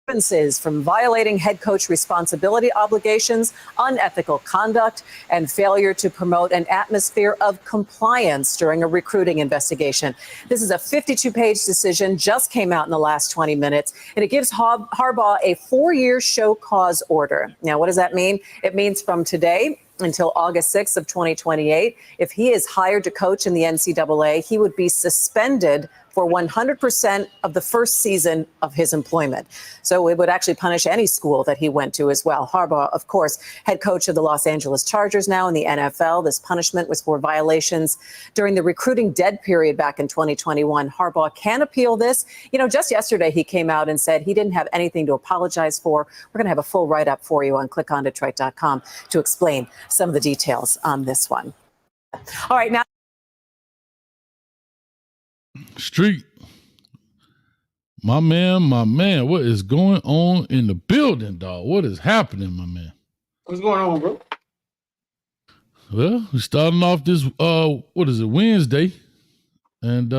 from violating head coach responsibility obligations, unethical conduct, and failure to promote an atmosphere of compliance during a recruiting investigation. This is a 52-page decision, just came out in the last 20 minutes, and it gives Harbaugh a 4-year show cause order. Now, what does that mean? It means from today until August 6th of 2028, if he is hired to coach in the NCAA, he would be suspended for 100% of the first season of his employment. So it would actually punish any school that he went to as well. Harbaugh, of course, head coach of the Los Angeles Chargers now in the NFL. This punishment was for violations during the recruiting dead period back in 2021. Harbaugh can appeal this. You know, just yesterday he came out and said he didn't have anything to apologize for. We're going to have a full write-up for you on clickondetroit.com to explain some of the details on this one. All right, now. Street. My man, what is going on in the building, dog? What is happening, my man? What's going on, bro? Well, we're starting off this, Wednesday. And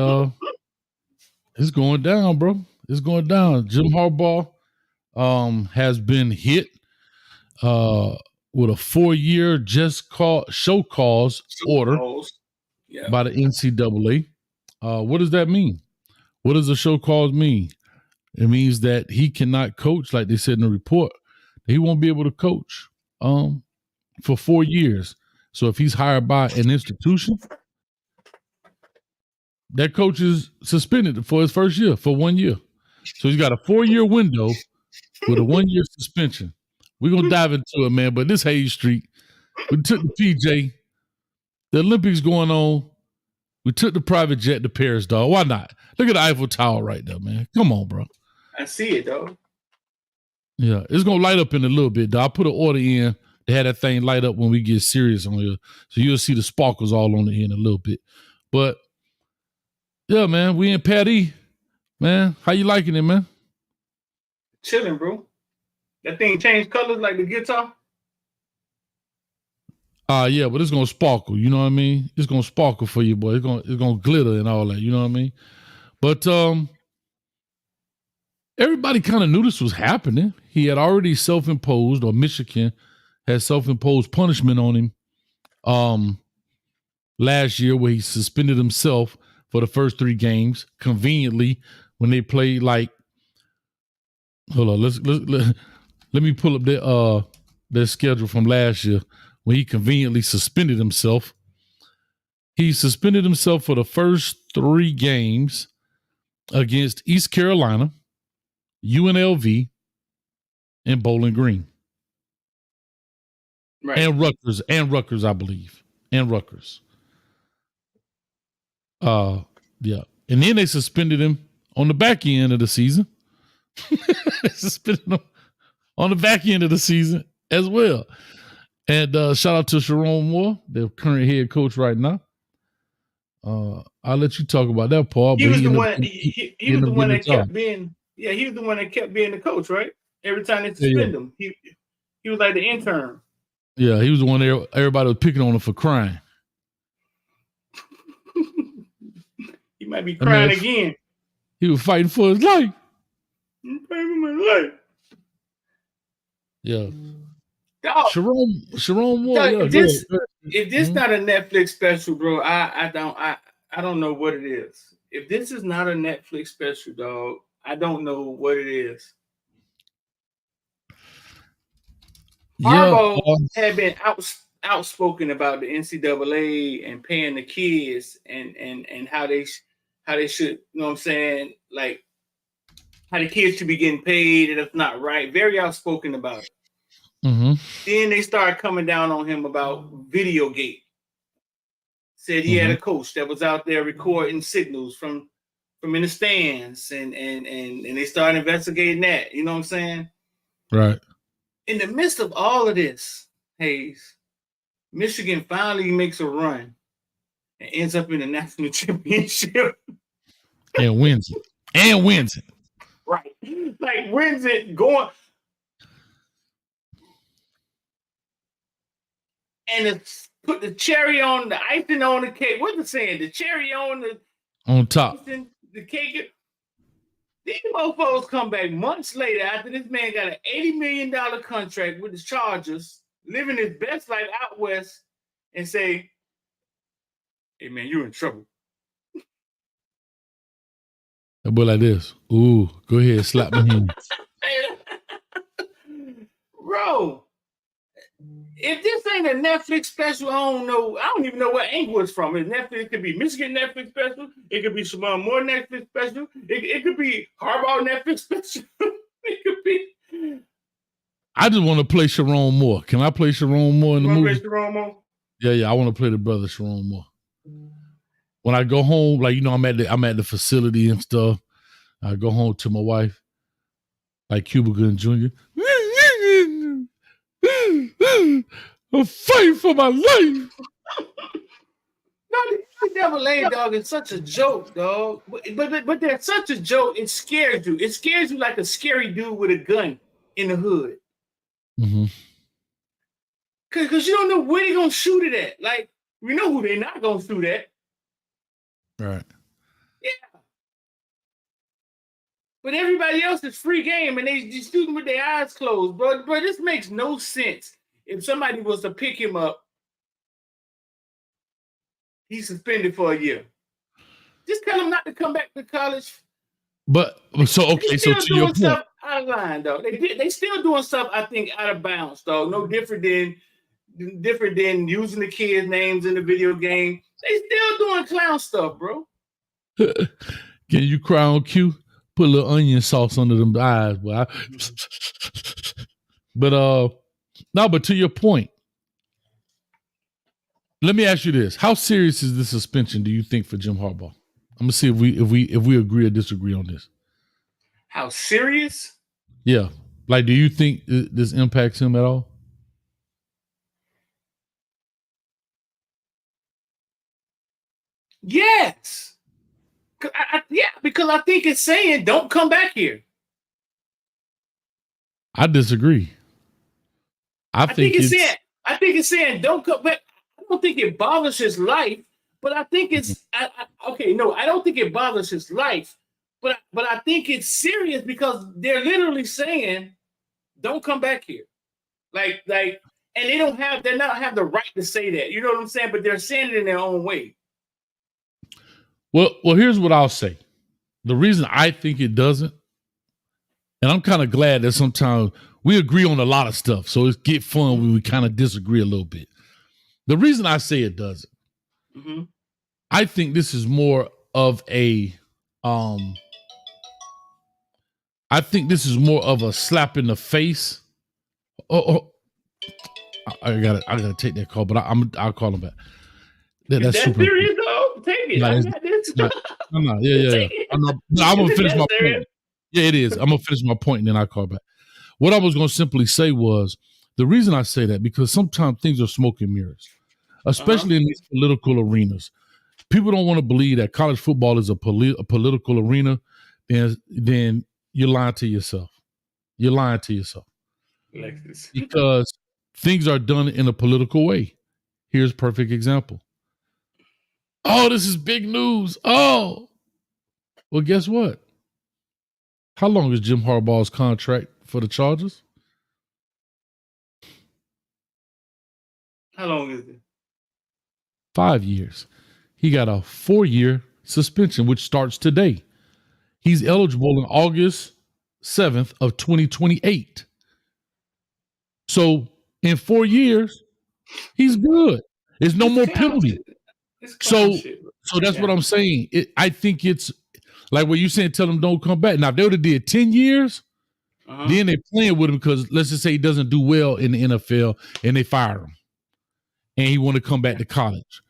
it's going down, bro. It's going down. Jim Harbaugh has been hit with a 4-year show cause order by the NCAA. What does that mean? What does the show cause mean? It means that he cannot coach, like they said in the report. He won't be able to coach for 4 years. So if he's hired by an institution, that coach is suspended for his first year, for 1 year. So he's got a 4-year window with a 1-year suspension. We're going to dive into it, man. But this Hayes Street, we took the PJ, the Olympics going on. We took the private jet to Paris, dog. Why not? Look at the Eiffel Tower right there, man. Come on, bro. I see it, dog. Yeah, it's going to light up in a little bit, dog. I put an order in to have that thing light up when we get serious on here. So you'll see the sparkles all on the end a little bit. But, yeah, man, we in Patty. Man, how you liking it, man? Chilling, bro. That thing changed colors like the guitar? Yeah, but it's gonna sparkle, you know what I mean? It's gonna sparkle for you, boy. It's gonna glitter and all that, you know what I mean? But everybody kind of knew this was happening. He had already self-imposed, or Michigan had self-imposed punishment on him last year, where he suspended himself for the first 3 games. Conveniently, when they played hold on, let me pull up their schedule from last year. When he conveniently suspended himself. He suspended himself for the first 3 games against East Carolina, UNLV, and Bowling Green. Right. And Rutgers, I believe. And Rutgers. Yeah. And then they suspended him on the back end of the season. They suspended him on the back end of the season as well. And shout out to Sharon Moore, the current head coach right now. I'll let you talk about that, Paul. He was the one. He was the one that kept being. Yeah, he was the one that kept being the coach, right? Every time they suspend him, he was like the intern. Yeah, he was the one. Everybody was picking on him for crying. He might be crying again. He was fighting for his life. He's fighting for my life. Yeah. Dog, Sharon Moore. Dog, if this not a Netflix special, bro, I don't know what it is. If this is not a Netflix special, dog, I don't know what it is. Harbaugh had been outspoken about the NCAA and paying the kids and how they should, you know what I'm saying, like how the kids should be getting paid, and that's not right. Very outspoken about it. Mm-hmm. Then they started coming down on him about Videogate. Said he had a coach that was out there recording signals from in the stands, and they started investigating that. You know what I'm saying? Right. In the midst of all of this, Hayes, Michigan finally makes a run and ends up in the national championship. And wins it. Right. Like wins it going. And it's put the cherry on the icing on the cake. What's it saying? The cherry on top. The cake. These mofos come back months later after this man got an $80 million contract with the Chargers, living his best life out west, and say, "Hey man, you're in trouble." That boy like this. Ooh, go ahead, slap my hand. Bro, if this ain't a Netflix special, I don't even know what angle it's from. Netflix, it could be Michigan Netflix special. It could be some more Netflix special. It could be Harbaugh Netflix special. It could be. I just want to play Sharon Moore. Can I play Sharon Moore in the movie? Play Sharon Moore? Yeah. I want to play the brother Sharon Moore. When I go home, like, you know, I'm at the facility and stuff. I go home to my wife, like Cuba Gooding Jr. I'm fighting for my life. No, the NCAA, dog, is such a joke, dog. But they're such a joke. It scares you. It scares you like a scary dude with a gun in the hood. Mm-hmm. Cause you don't know where they're gonna shoot it at. Like, we know who they're not gonna shoot at. Right. Yeah. But everybody else is free game, and they just shooting with their eyes closed, bro. Bro, this makes no sense. If somebody was to pick him up, he's suspended for a year. Just tell him not to come back to college. But so okay, so to your point, stuff out of line, dog. They still doing stuff, I think, out of bounds, dog. No different than using the kids' names in the video game. They still doing clown stuff, bro. Can you cry on cue? Put a little onion sauce under them eyes, boy. But to your point, let me ask you this: how serious is this suspension? Do you think for Jim Harbaugh? I'm gonna see if we agree or disagree on this. How serious? Yeah, like, do you think this impacts him at all? Yes. Because I think it's saying don't come back here. I disagree. I think it's saying don't come back. I don't think it bothers his life, but I think it's okay. No, I don't think it bothers his life, but I think it's serious because they're literally saying don't come back here, like, and they don't have the right to say that. You know what I'm saying? But they're saying it in their own way. Well, here's what I'll say. The reason I think it doesn't, and I'm kind of glad that sometimes we agree on a lot of stuff, so it's get fun when we kind of disagree a little bit. The reason I say it doesn't, I think this is more of a, slap in the face. I gotta take that call, but I'll call him back. That's super serious though. Take it. I got this. Yeah. I'm gonna finish my point. Yeah, it is. I'm gonna finish my point and then I'll call back. What I was gonna simply say was the reason I say that because sometimes things are smoke and mirrors, especially in these political arenas. People don't want to believe that college football is a political arena. Then you're lying to yourself. You're lying to yourself. Because things are done in a political way. Here's a perfect example. Oh, this is big news. Oh, well, guess what? How long is Jim Harbaugh's contract for the Chargers? How long is it? 5 years. He got a 4-year suspension, which starts today. He's eligible in August 7th of 2028. So in 4 years, he's good. There's no more penalty. So that's what I'm saying. I think it's like what you saying, tell him don't come back. Now, if they would have did 10 years, then they're playing with him because let's just say he doesn't do well in the NFL and they fire him and he want to come back to college.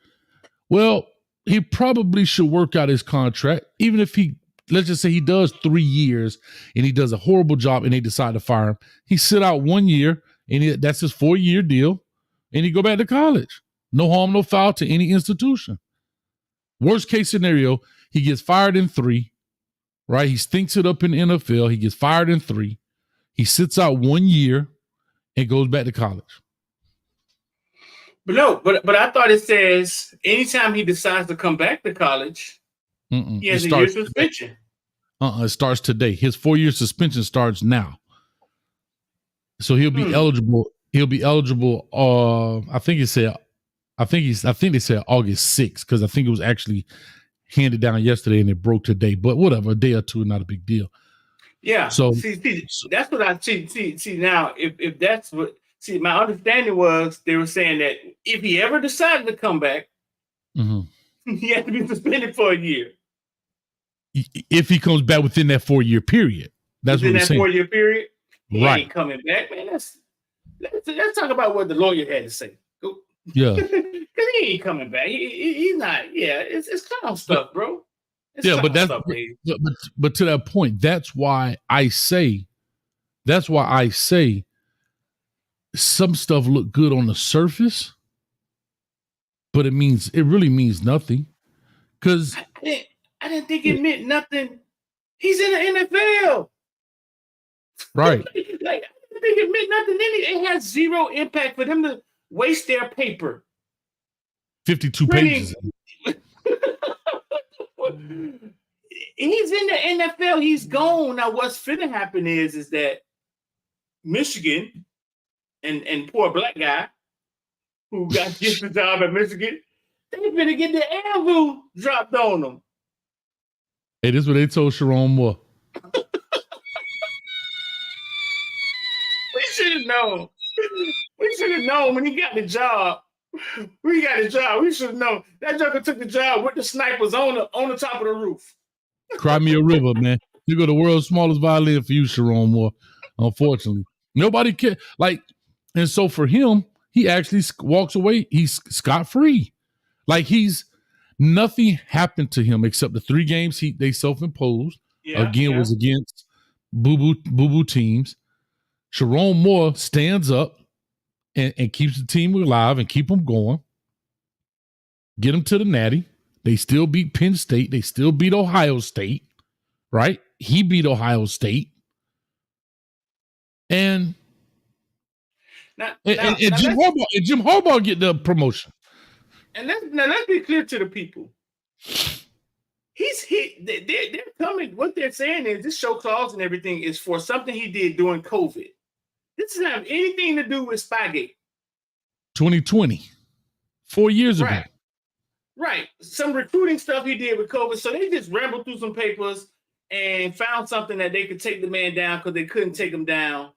Well, he probably should work out his contract, even if let's just say he does 3 years and he does a horrible job and they decide to fire him. He sit out 1 year and that's his 4-year deal and he go back to college. No harm, no foul to any institution. Worst case scenario, he gets fired in 3, right? He stinks it up in the NFL. He gets fired in 3. He sits out 1 year and goes back to college. But I thought it says anytime he decides to come back to college, he has a year suspension. It starts today. His 4-year suspension starts now. So he'll be eligible. He'll be eligible. I think they said August 6th, because I think it was actually handed down yesterday and it broke today. But whatever, a day or two, not a big deal. Yeah. So see, that's what I see. See now, if that's what my understanding was, they were saying that if he ever decided to come back, he had to be suspended for a year. If he comes back within that 4-year period, that's within what we're saying. 4-year period, he right? Ain't coming back, man. Let's talk about what the lawyer had to say. Go. Yeah, because he ain't coming back. He's not. Yeah, it's clown stuff, bro. But to that point, that's why I say some stuff look good on the surface, but it really means nothing. Because I didn't think it meant nothing. He's in the NFL, right? Like, I didn't think it meant nothing. It has zero impact for them to waste their paper. 52 pages. He's in the NFL. He's gone. Now, what's finna happen is that Michigan and poor black guy who got the job at Michigan, they finna get the anvil dropped on them. Hey, this is what they told Sharon Moore. We should have known. We should have known when he got the job. We should have known. That joker took the job with the snipers on the top of the roof. Cry me a river, man. You go the world's smallest violin for you, Sharon Moore. Unfortunately, nobody cares. And so for him, he actually walks away. He's scot-free. Nothing happened to him except the 3 games they self-imposed. Was against boo-boo teams. Sharon Moore stands up and keeps the team alive and keep them going. Get them to the Natty. They still beat Penn State. They still beat Ohio State, right? He beat Ohio State. And Jim Harbaugh get the promotion. And let's be clear to the people. They're coming. What they're saying is this show clause and everything is for something he did during COVID. This doesn't have anything to do with Spygate. 2020, 4 years ago. Right. Some recruiting stuff he did with COVID. So they just rambled through some papers and found something that they could take the man down because they couldn't take him down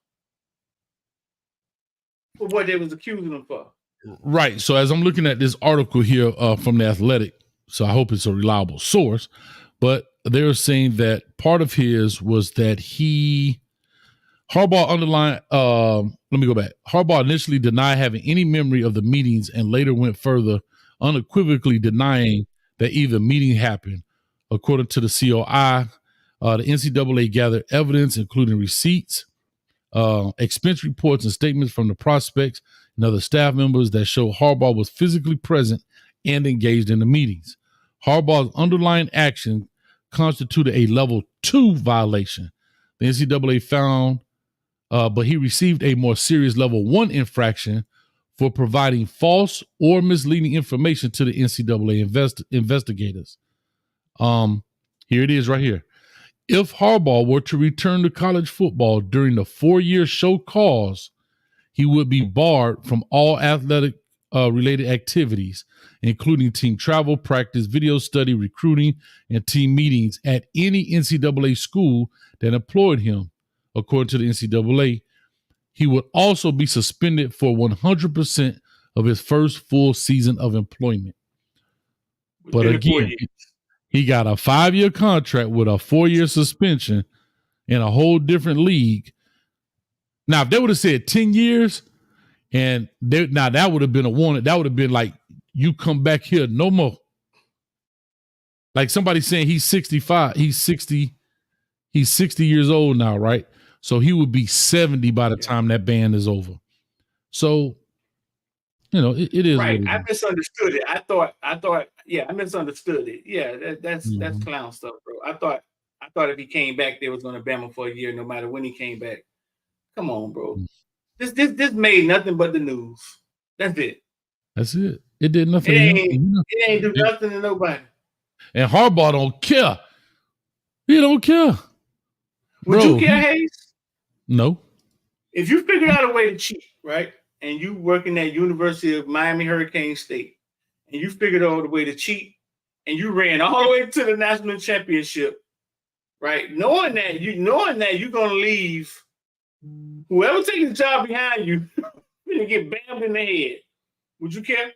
for what they was accusing him for. Right. So as I'm looking at this article here from The Athletic, so I hope it's a reliable source, but they're saying that part of his was that Harbaugh underlined, let me go back. Harbaugh initially denied having any memory of the meetings and later went further, unequivocally denying that either meeting happened. According to the COI, the NCAA gathered evidence, including receipts, expense reports, and statements from the prospects and other staff members that show Harbaugh was physically present and engaged in the meetings. Harbaugh's underlying action constituted a level 2 violation. The NCAA found, but he received a more serious level 1 infraction for providing false or misleading information to the NCAA investigators. Here it is right here. If Harbaugh were to return to college football during the 4-year show cause, he would be barred from all athletic related activities, including team travel, practice, video study, recruiting, and team meetings at any NCAA school that employed him. According to the NCAA, he would also be suspended for 100% of his first full season of employment. But again, he got a 5-year contract with a 4-year suspension in a whole different league. Now, if they would have said 10 years, that would have been a warning. That would have been like, you come back here no more. Like somebody saying he's 65, he's 60 years old now, right? So he would be 70 by the time that ban is over. So, it is right. I misunderstood it. I thought, I misunderstood it. Yeah, that's clown stuff, bro. I thought if he came back, they was going to ban him for a year, no matter when he came back. Come on, bro. This made nothing but the news. That's it. That's it. It did nothing. It ain't do nothing to nobody. And Harbaugh don't care. He don't care. Would you care, Hayes? No. If you figured out a way to cheat, right, and you working at University of Miami Hurricane State, and you figured out a way to cheat, and you ran all the way to the national championship, right, knowing that you're gonna leave whoever taking the job behind you, gonna get bammed in the head. Would you care?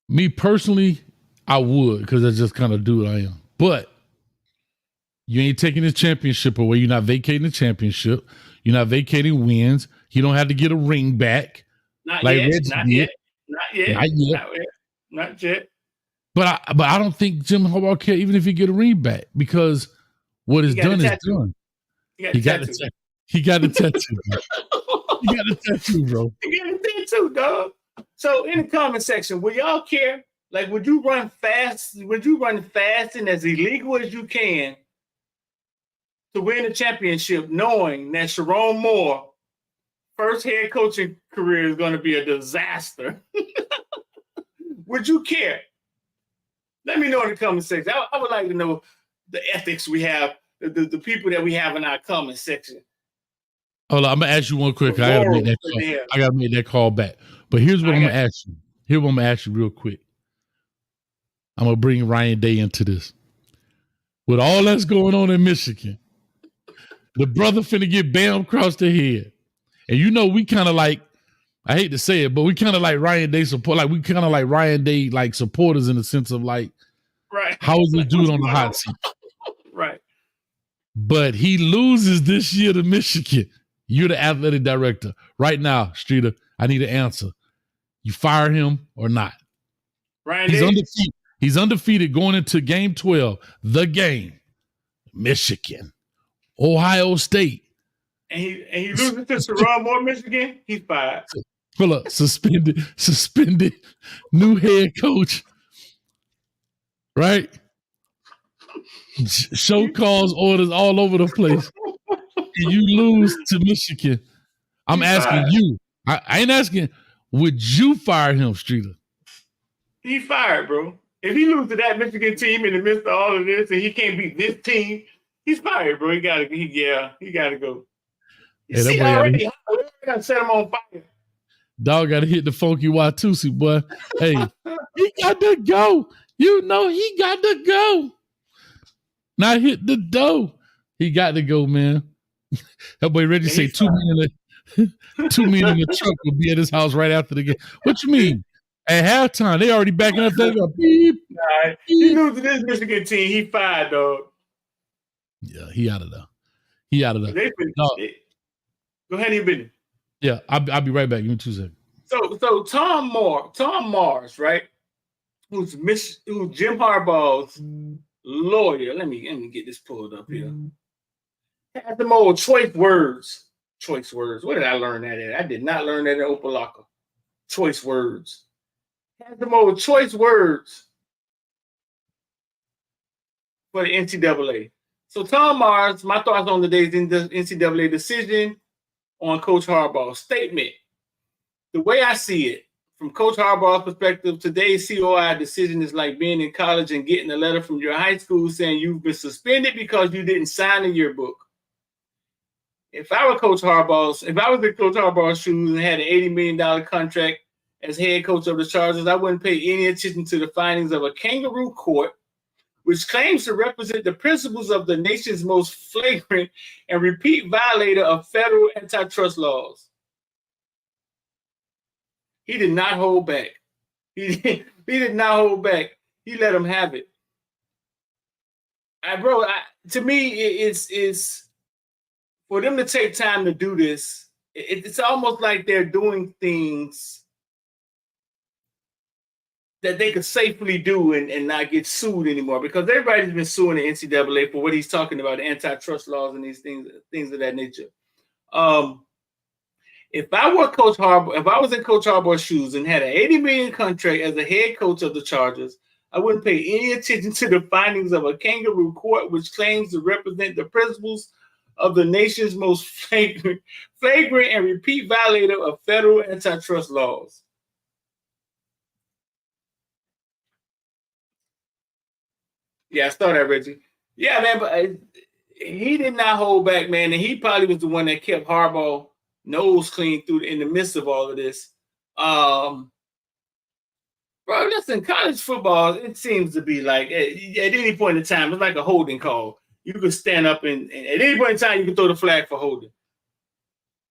Me personally, I would, because that's just kind of dude I am. But you ain't taking the championship away. You're not vacating the championship. You're not vacating wins. He don't have to get a ring back. Not yet. But I don't think Jim Harbaugh care even if he get a ring back, because what is done is done. He got the tattoo. He got the tattoo. He got the tattoo, bro. He got the tattoo, dog. So in the comment section, will y'all care? Like, would you run fast? Would you run fast and as illegal as you can to win the championship, knowing that Sharon Moore first head coaching career is going to be a disaster? Would you care? Let me know in the comment section. I would like to know the ethics we have, the people that we have in our comment section. Hold on, I'm gonna ask you one quick. I gotta make that call back. But here's what I'm gonna ask you. Here's what I'm gonna ask you real quick. I'm gonna bring Ryan Day into this. With all that's going on in Michigan, the brother finna get bam across the head. And you know, we kind of like, I hate to say it, but we kind of like Ryan Day support. Like, we kind of like Ryan Day like supporters in the sense of like, right? How is this dude on the hot seat? Right. But he loses this year to Michigan. You're the athletic director. Right now, Streeter, I need an answer. You fire him or not? Ryan He's Day? undefeated. He's undefeated going into game 12. The game. Michigan. Ohio State. And he loses to Sharon Moore, Michigan. He's fired. Hold up. Suspended. New head coach. Right? Show calls, orders all over the place. And you lose to Michigan. I'm asking you. I ain't asking, would you fire him, Streeter? He fired, bro. If he loses to that Michigan team in the midst of all of this and he can't beat this team, he's fired, bro. He gotta go. You see already, I gotta set him on fire. Dog gotta hit the funky Watusi, boy. Hey, he got to go. You know he got to go. Not hit the dough. He got to go, man. That boy ready to say 2 million. 2 million in the truck will be at his house right after the game. What you mean? At halftime, they already backing up. They go beep. Right. He lose to this Michigan team. He fired, dog. Yeah, he out of there. He out of there. Go ahead, you been. Yeah, I'll be right back. Give me 2 seconds. So Tom Mars, right? Who's Jim Harbaugh's lawyer? Let me get this pulled up here. Had them old choice words. Choice words. Where did I learn that at? I did not learn that in Opalaka. Choice words. Had them old choice words for the NCAA. So Tom Mars, my thoughts on today's NCAA decision on Coach Harbaugh's statement. The way I see it, from Coach Harbaugh's perspective, today's COI decision is like being in college and getting a letter from your high school saying you've been suspended because you didn't sign the yearbook. If I was in Coach Harbaugh's shoes and had an $80 million contract as head coach of the Chargers, I wouldn't pay any attention to the findings of a kangaroo court, which claims to represent the principles of the nation's most flagrant and repeat violator of federal antitrust laws. He did not hold back. He did not hold back. He let him have it. To me, it's for them to take time to do this. It's almost like they're doing things that they could safely do and not get sued anymore, because everybody's been suing the NCAA for what he's talking about, the antitrust laws and these things of that nature. If I was in Coach Harbaugh's shoes and had an $80 million contract as a head coach of the Chargers, I wouldn't pay any attention to the findings of a kangaroo court, which claims to represent the principles of the nation's most flagrant and repeat violator of federal antitrust laws. Yeah, I saw that, Reggie. Yeah, man, but he did not hold back, man, and he probably was the one that kept Harbaugh nose clean through in the midst of all of this. Bro, listen, college football, it seems to be like at any point in time, it's like a holding call. You could stand up and at any point in time, you can throw the flag for holding.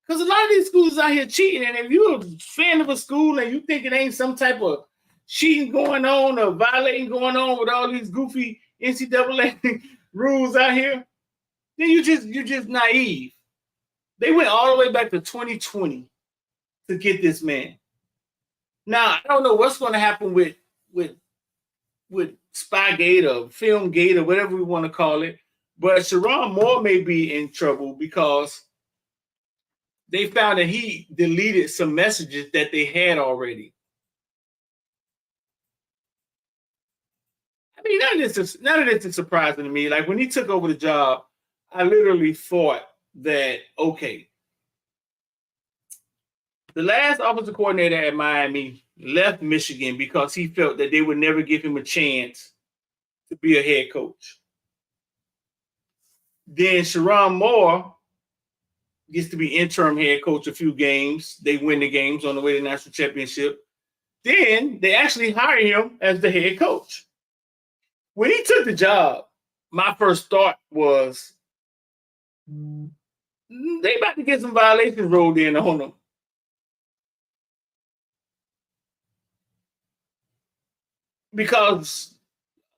Because a lot of these schools out here cheating, and if you're a fan of a school and you think it ain't some type of cheating going on or violating going on with all these goofy NCAA rules out here, then you're just naive. They went all the way back to 2020 to get this man. Now I don't know what's going to happen with Spygate or Filmgate or whatever we want to call it, but Sharon Moore may be in trouble because they found that he deleted some messages that they had already. I mean, none of this is surprising to me. Like when he took over the job, I literally thought that, okay, the last offensive coordinator at Miami left Michigan because he felt that they would never give him a chance to be a head coach. Then Sharon Moore gets to be interim head coach a few games. They win the games on the way to the national championship. Then they actually hire him as the head coach. When he took the job, my first thought was they about to get some violations rolled in on them. Because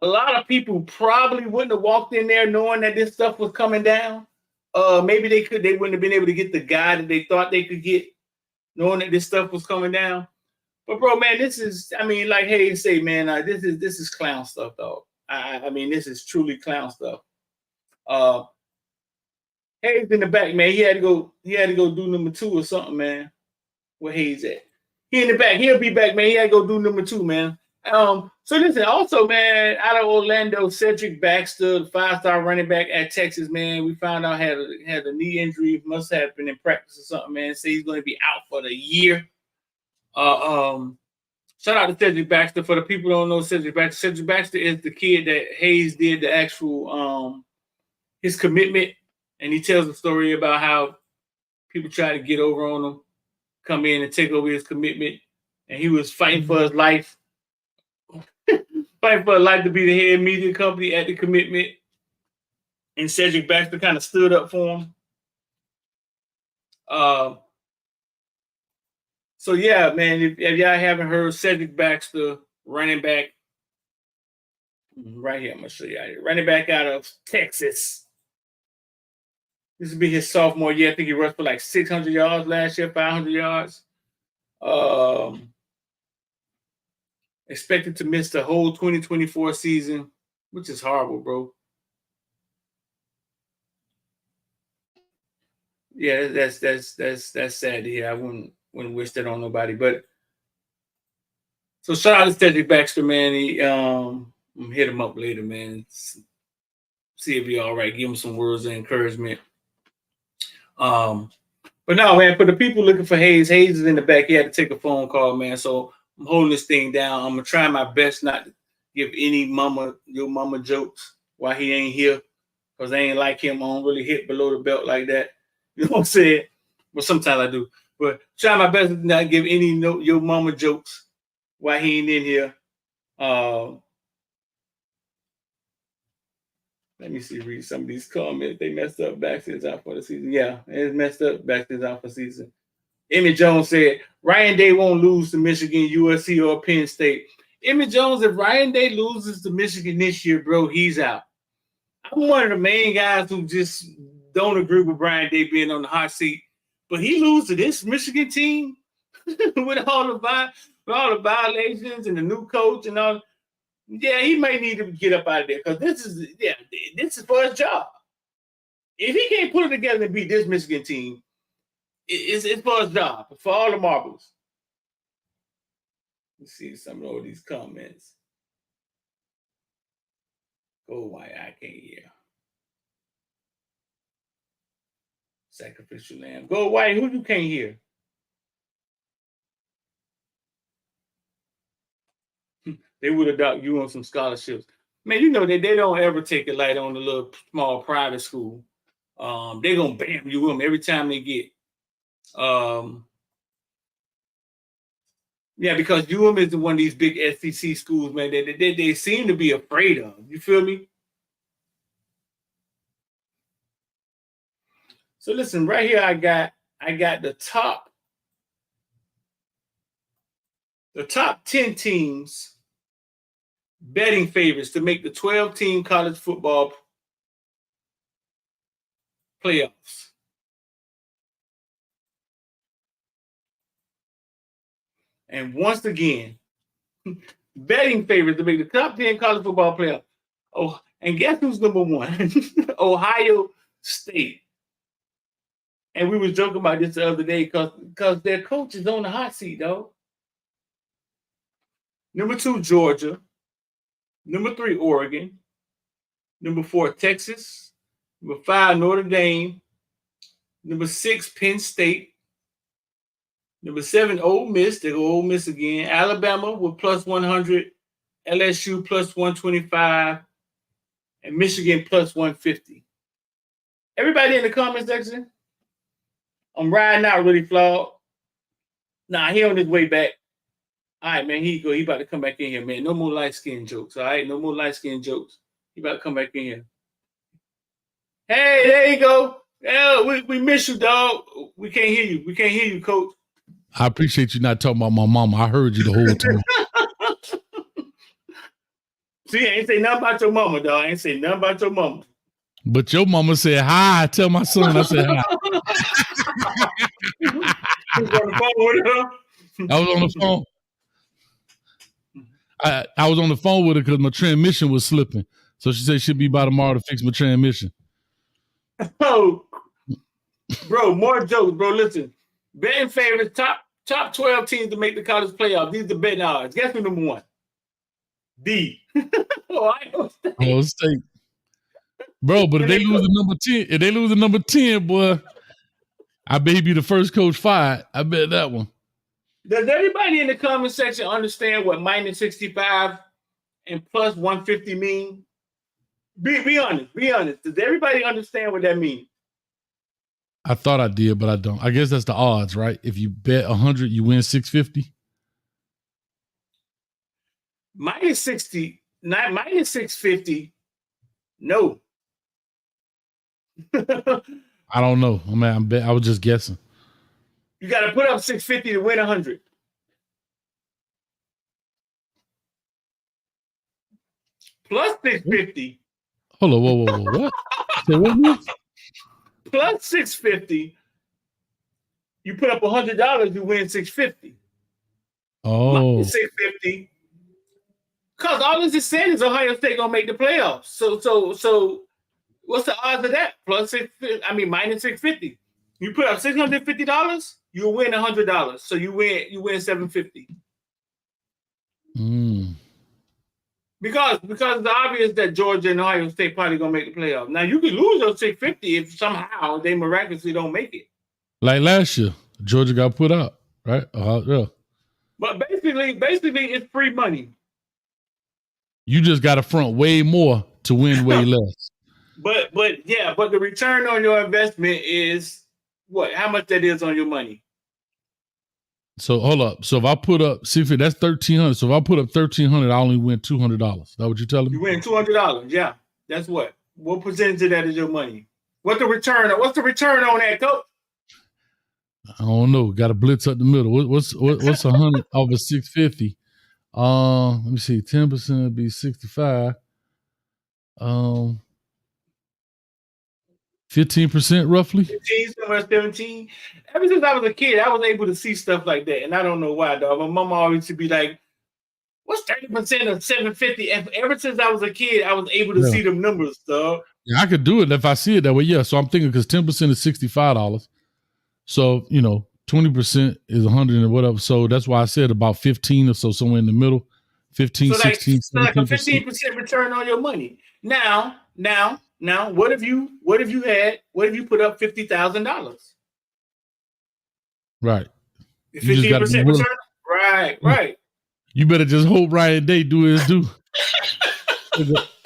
a lot of people probably wouldn't have walked in there knowing that this stuff was coming down. Maybe they wouldn't have been able to get the guy that they thought they could get, knowing that this stuff was coming down. But bro, man, this is, I mean, like Hayes say, man, this is clown stuff, dog. I mean, this is truly clown stuff. Hayes in the back, man. He had to go do number 2 or something, man. Where Hayes at? He in the back. He'll be back, man. He had to go do number 2, man. So listen, also, man, out of Orlando, Cedric Baxter, the 5-star running back at Texas, man, we found out had a knee injury, must have been in practice or something, man. Say he's going to be out for the year. Shout out to Cedric Baxter. For the people who don't know Cedric Baxter, Cedric Baxter is the kid that Hayes did the actual his commitment, and he tells a story about how people try to get over on him, come in and take over his commitment, and he was fighting for his life. Fighting for a life to be the head media company at the commitment. And Cedric Baxter kind of stood up for him. So yeah, man, if y'all haven't heard, Cedric Baxter, running back, right here, I'm gonna show you out here. Running back out of Texas. This will be his sophomore year. I think he rushed for like 600 yards last year, 500 yards. Expected to miss the whole 2024 season, which is horrible, bro. Yeah, that's sad to hear. I wouldn't wish that on nobody. But so shout out to Cedric Baxter, man. He I'm gonna hit him up later, man. See if he's all right. Give him some words of encouragement. But no, man, for the people looking for Hayes is in the back. He had to take a phone call, man. So I'm holding this thing down. I'm gonna try my best not to give any your mama jokes while he ain't here, because I ain't like him. I don't really hit below the belt like that. You know what I'm saying? But sometimes I do. But try my best to not give any your mama jokes while he ain't in here. Let me read some of these comments. They messed up. Baxter's out for the season. Yeah, it's messed up. Baxter's out for the season. Emmett Jones said, Ryan Day won't lose to Michigan, USC, or Penn State. Emmett Jones, if Ryan Day loses to Michigan this year, bro, he's out. I'm one of the main guys who just don't agree with Ryan Day being on the hot seat. But he loses to this Michigan team with all the violations and the new coach and all. Yeah, he may need to get up out of there, because this is for his job. If he can't put it together and beat this Michigan team, it's for his job, for all the marbles. Let's see some of all these comments. Go White, I can't hear. Sacrificial lamb. Go White, who you can't hear? They would adopt you on some scholarships. Man, you know they don't ever take it light on the little small private school. They're gonna bam you them every time they get. Yeah, because UM is one of these big SEC schools, man. They seem to be afraid of. You feel me? So listen, right here, I got the top 10 teams betting favorites to make the 12-team college football playoffs. And once again, betting favorites to make the top 10 college football playoffs. Oh, and guess who's number one? Ohio State. And we was joking about this the other day because their coach is on the hot seat, though. Number 2, Georgia. Number 3, Oregon. Number 4, Texas. Number 5, Notre Dame. Number 6, Penn State. Number 7, Ole Miss. They go Ole Miss again. Alabama with plus 100. LSU plus 125. And Michigan plus 150. Everybody in the comment section, I'm riding out really flawed. Nah, he on his way back. All right, man, he about to come back in here, man. No more light-skinned jokes, all right? No more light-skinned jokes. He about to come back in here. Hey, there you go. Yeah, we miss you, dog. We can't hear you. We can't hear you, coach. I appreciate you not talking about my mama. I heard you the whole time. See, I ain't say nothing about your mama, dog. I ain't say nothing about your mama. But your mama said hi. Tell my son I said hi. You was on the phone with her? I was on the phone. I was on the phone with her because my transmission was slipping. So she said she'll be by tomorrow to fix my transmission. Oh, bro, more jokes, bro. Listen, betting favorites, top 12 teams to make the college playoff. These are the betting odds. Guess who number 1? D. Ohio State. Ohio State. Bro, but if they lose the number 10, boy, I bet he'd be the first coach fired. I bet that one. Does everybody in the comment section understand what minus 65 and plus 150 mean? Be honest. Be honest. Does everybody understand what that means? I thought I did, but I don't. I guess that's the odds, right? If you bet 100, you win 650. Minus 60, not minus 650. No. I don't know. I was just guessing. You got to put up 650 to win 100. Plus 650. Hold on, whoa. What? Say what? Plus 650. You put up $100, you win 650. Oh. Minus 650. Because all this is saying is Ohio State gonna make the playoffs. So what's the odds of that? Plus minus 650. You put up $650, you win $100. So you win $750. Because it's obvious that Georgia and Ohio State probably gonna make the playoffs. Now you can lose those $650 if somehow they miraculously don't make it. Like last year, Georgia got put out, right? Yeah. But basically it's free money. You just got to front way more to win way less. But the return on your investment is what? How much that is on your money? So hold up. So if I put up, see if that's $1,300. So if I put up $1,300, I only win $200. Is that what you're telling me? You win $200. Yeah, that's what. What percentage of that is your money? What's the return on that, coach? I don't know. Got to blitz up the middle. What's 100 over 650? Let me see. 10% would be 65. 15% roughly. 15, 17. Ever since I was a kid, I was able to see stuff like that, and I don't know why, dog. My mama always used to be like, "What's 30% of 750?" And ever since I was a kid, I was able to see them numbers, dog. Yeah, I could do it if I see it that way. Yeah, so I'm thinking because 10% is $65. So 20% is 100 and whatever. So that's why I said about 15 or so, somewhere in the middle. 15, so 16, so like a 15% return on your money. Now, what if you put up $50,000? Right. 15% return? Right. You better just hope Ryan Day do his due.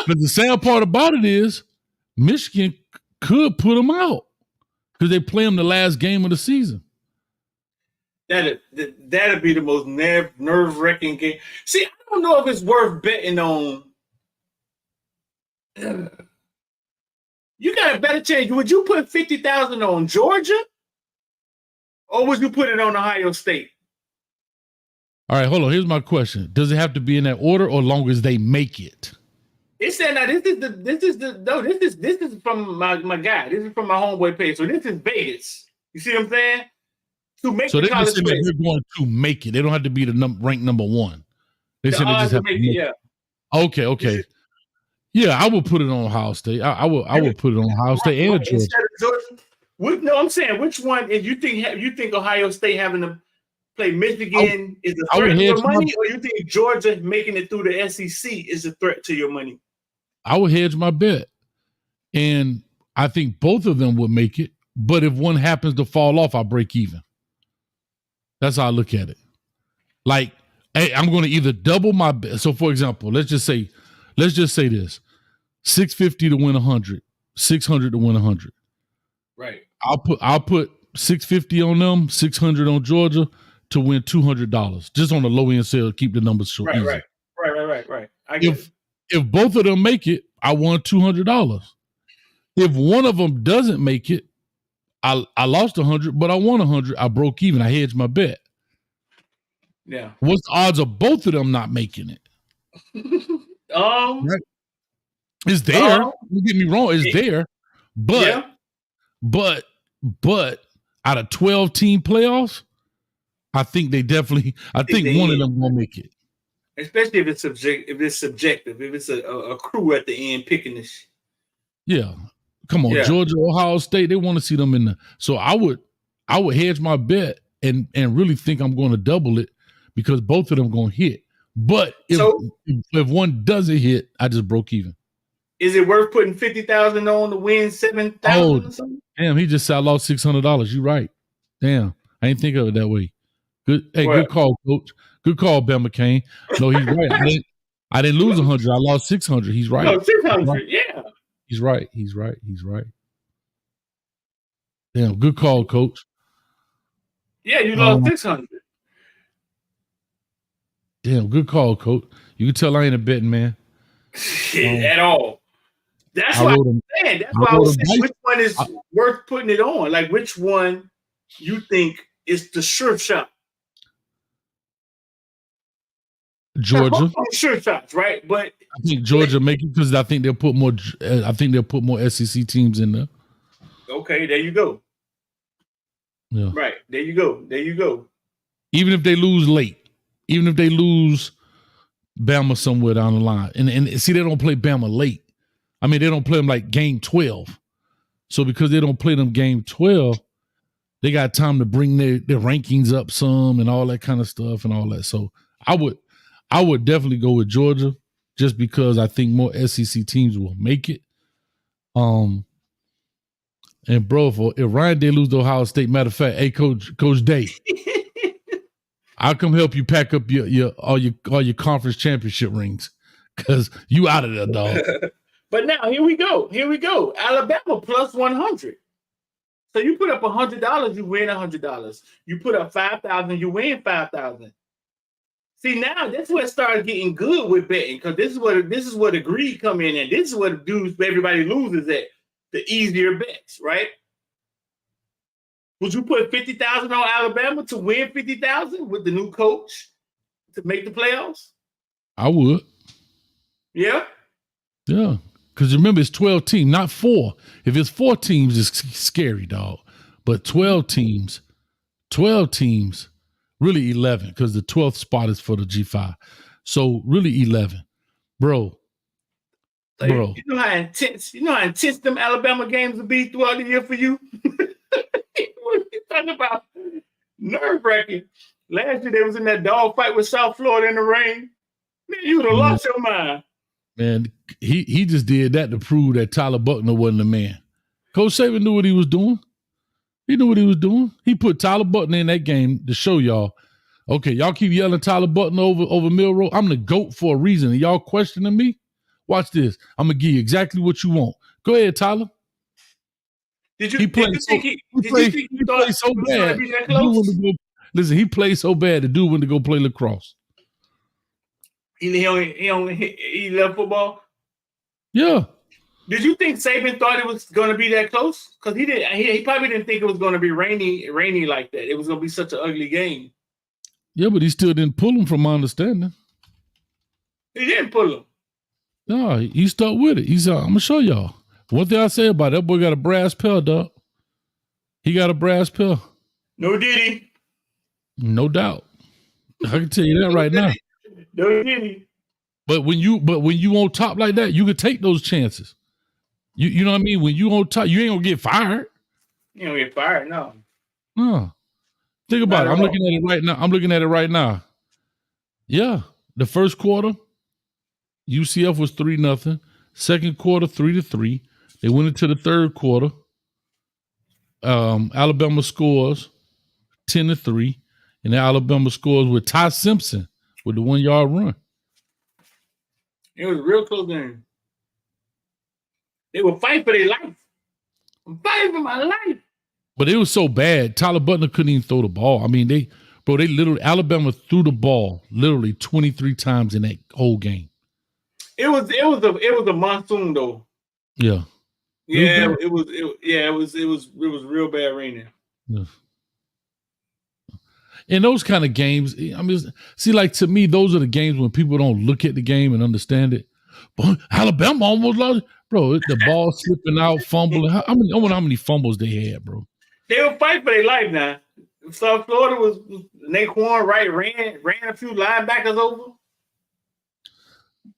But the sad part about it is Michigan could put them out because they play them the last game of the season. That'd be the most nerve-wracking game. See, I don't know if it's worth betting on. You got a better chance. Would you put 50,000 on Georgia, or would you put it on Ohio State? All right, hold on. Here's my question: does it have to be in that order, or long as they make it? It said now this is from my guy. This is from my homeboy page. So this is Vegas. You see what I'm saying? To make so the college they're going to make it. They don't have to be the ranked number one. They said they just have to make it. Yeah. Okay. Yeah, I would put it on Ohio State. I would put it on Ohio State and Georgia. No, I'm saying which one? If you think Ohio State having to play Michigan is a threat to your money, or you think Georgia making it through the SEC is a threat to your money? I would hedge my bet, and I think both of them would make it. But if one happens to fall off, I break even. That's how I look at it. Like, hey, I'm going to either double my bet. So, for example, let's just say this: 650 to win 100, 600 to win 100. Right. I'll put 650 on them, 600 on Georgia to win $200 just on the low end sale. Keep the numbers short. Right. If both of them make it, I won $200. If one of them doesn't make it, I lost 100, but I won 100. I broke even. I hedged my bet. Yeah. What's the odds of both of them not making it? Right. It's there. Don't get me wrong. It's there. But out of 12 team playoffs, I think one of them will make it. Especially if it's subjective. If it's a crew at the end picking this. Yeah. Come on, Georgia, Ohio State, they want to see them in the. So I would hedge my bet and really think I'm going to double it because both of them going to hit. But if one doesn't hit, I just broke even. Is it worth putting 50,000 on to win 7,000 or something? Damn, he just said I lost $600. You're right. Damn, I didn't think of it that way. Good, hey, good call, coach. Good call, Ben McCain. No, he's right. I didn't lose 100. I lost 600. He's right. No, 600. Yeah. He's right. Damn, good call, coach. Yeah, you lost 600. Damn, good call, coach. You can tell I ain't a betting man. At all. That's why I'm saying. That's why I was saying which one is worth putting it on. Like which one you think is the sure shot? Georgia. Sure shots, right? But I think Georgia make it because I think they'll put more. I think they'll put more SEC teams in there. Okay, there you go. Yeah. Right, there you go. Even if they lose late, even if they lose Bama somewhere down the line, and see they don't play Bama late. I mean they don't play them like game 12. So because they don't play them game 12, they got time to bring their rankings up some and all that kind of stuff and all that. So I would definitely go with Georgia just because I think more SEC teams will make it. And bro, if Ryan Day lose to Ohio State, matter of fact, hey Coach Day, I'll come help you pack up all your conference championship rings because you out of there, dog. But now here we go. Alabama plus 100. So you put up $100, you win $100. You put up 5,000, you win 5,000. See, now that's where it started getting good with betting because this is where the greed come in, and this is where the dudes everybody loses at the easier bets, right? Would you put 50,000 on Alabama to win 50,000 with the new coach to make the playoffs? I would. Yeah. Yeah, because remember it's 12 teams, not 4. If it's 4 teams, it's scary, dog. But 12 teams. Really 11 because the 12th spot is for the G5. So really 11. Bro. You know how intense them Alabama games will be throughout the year for you? What you talking about? Nerve-wracking. Last year they was in that dog fight with South Florida in the rain. Man, you would have lost your mind. Man, he just did that to prove that Tyler Buckner wasn't the man. Coach Saban knew what he was doing. He knew what he was doing. He put Tyler Buckner in that game to show y'all, okay, y'all keep yelling Tyler Buckner over Milroe. I'm the GOAT for a reason. And y'all questioning me? Watch this. I'm gonna give you exactly what you want. Go ahead, Tyler. Did you He think so you thought played so it was bad. going to be that close? Listen, he played so bad. The dude went to go play lacrosse. He left football. Yeah. Did you think Saban thought it was going to be that close? Because he didn't. He probably didn't think it was going to be rainy like that. It was going to be such an ugly game. Yeah, but he still didn't pull him, from my understanding. He didn't pull him. No, he stuck with it. He said, "I'm gonna show y'all." One thing I say about that boy got a brass pill, dog. He got a brass pill. No, did he? No doubt. I can tell you that right now. No, did he? But when you on top like that, you can take those chances. You know what I mean? When you on top, you ain't gonna get fired. You don't get fired, no. No. Think about it. I'm looking at it right now. Yeah. The first quarter, UCF was 3-0. Second quarter, 3-3. They went into the third quarter. Alabama scores 10-3. And then Alabama scores with Ty Simpson with the 1-yard run. It was a real close game. They were fighting for their life. I'm fighting for my life. But it was so bad. Tyler Butler couldn't even throw the ball. I mean, they literally, Alabama threw the ball literally 23 times in that whole game. It was a monsoon though. Yeah. Yeah, it was real bad raining. Yeah. In those kind of games, I mean, see, like to me, those are the games when people don't look at the game and understand it. But Alabama almost lost, bro. The ball slipping out, fumbling. I wonder how many fumbles they had, bro. They were fighting for their life now. South Florida was Naquan Wright ran a few linebackers over.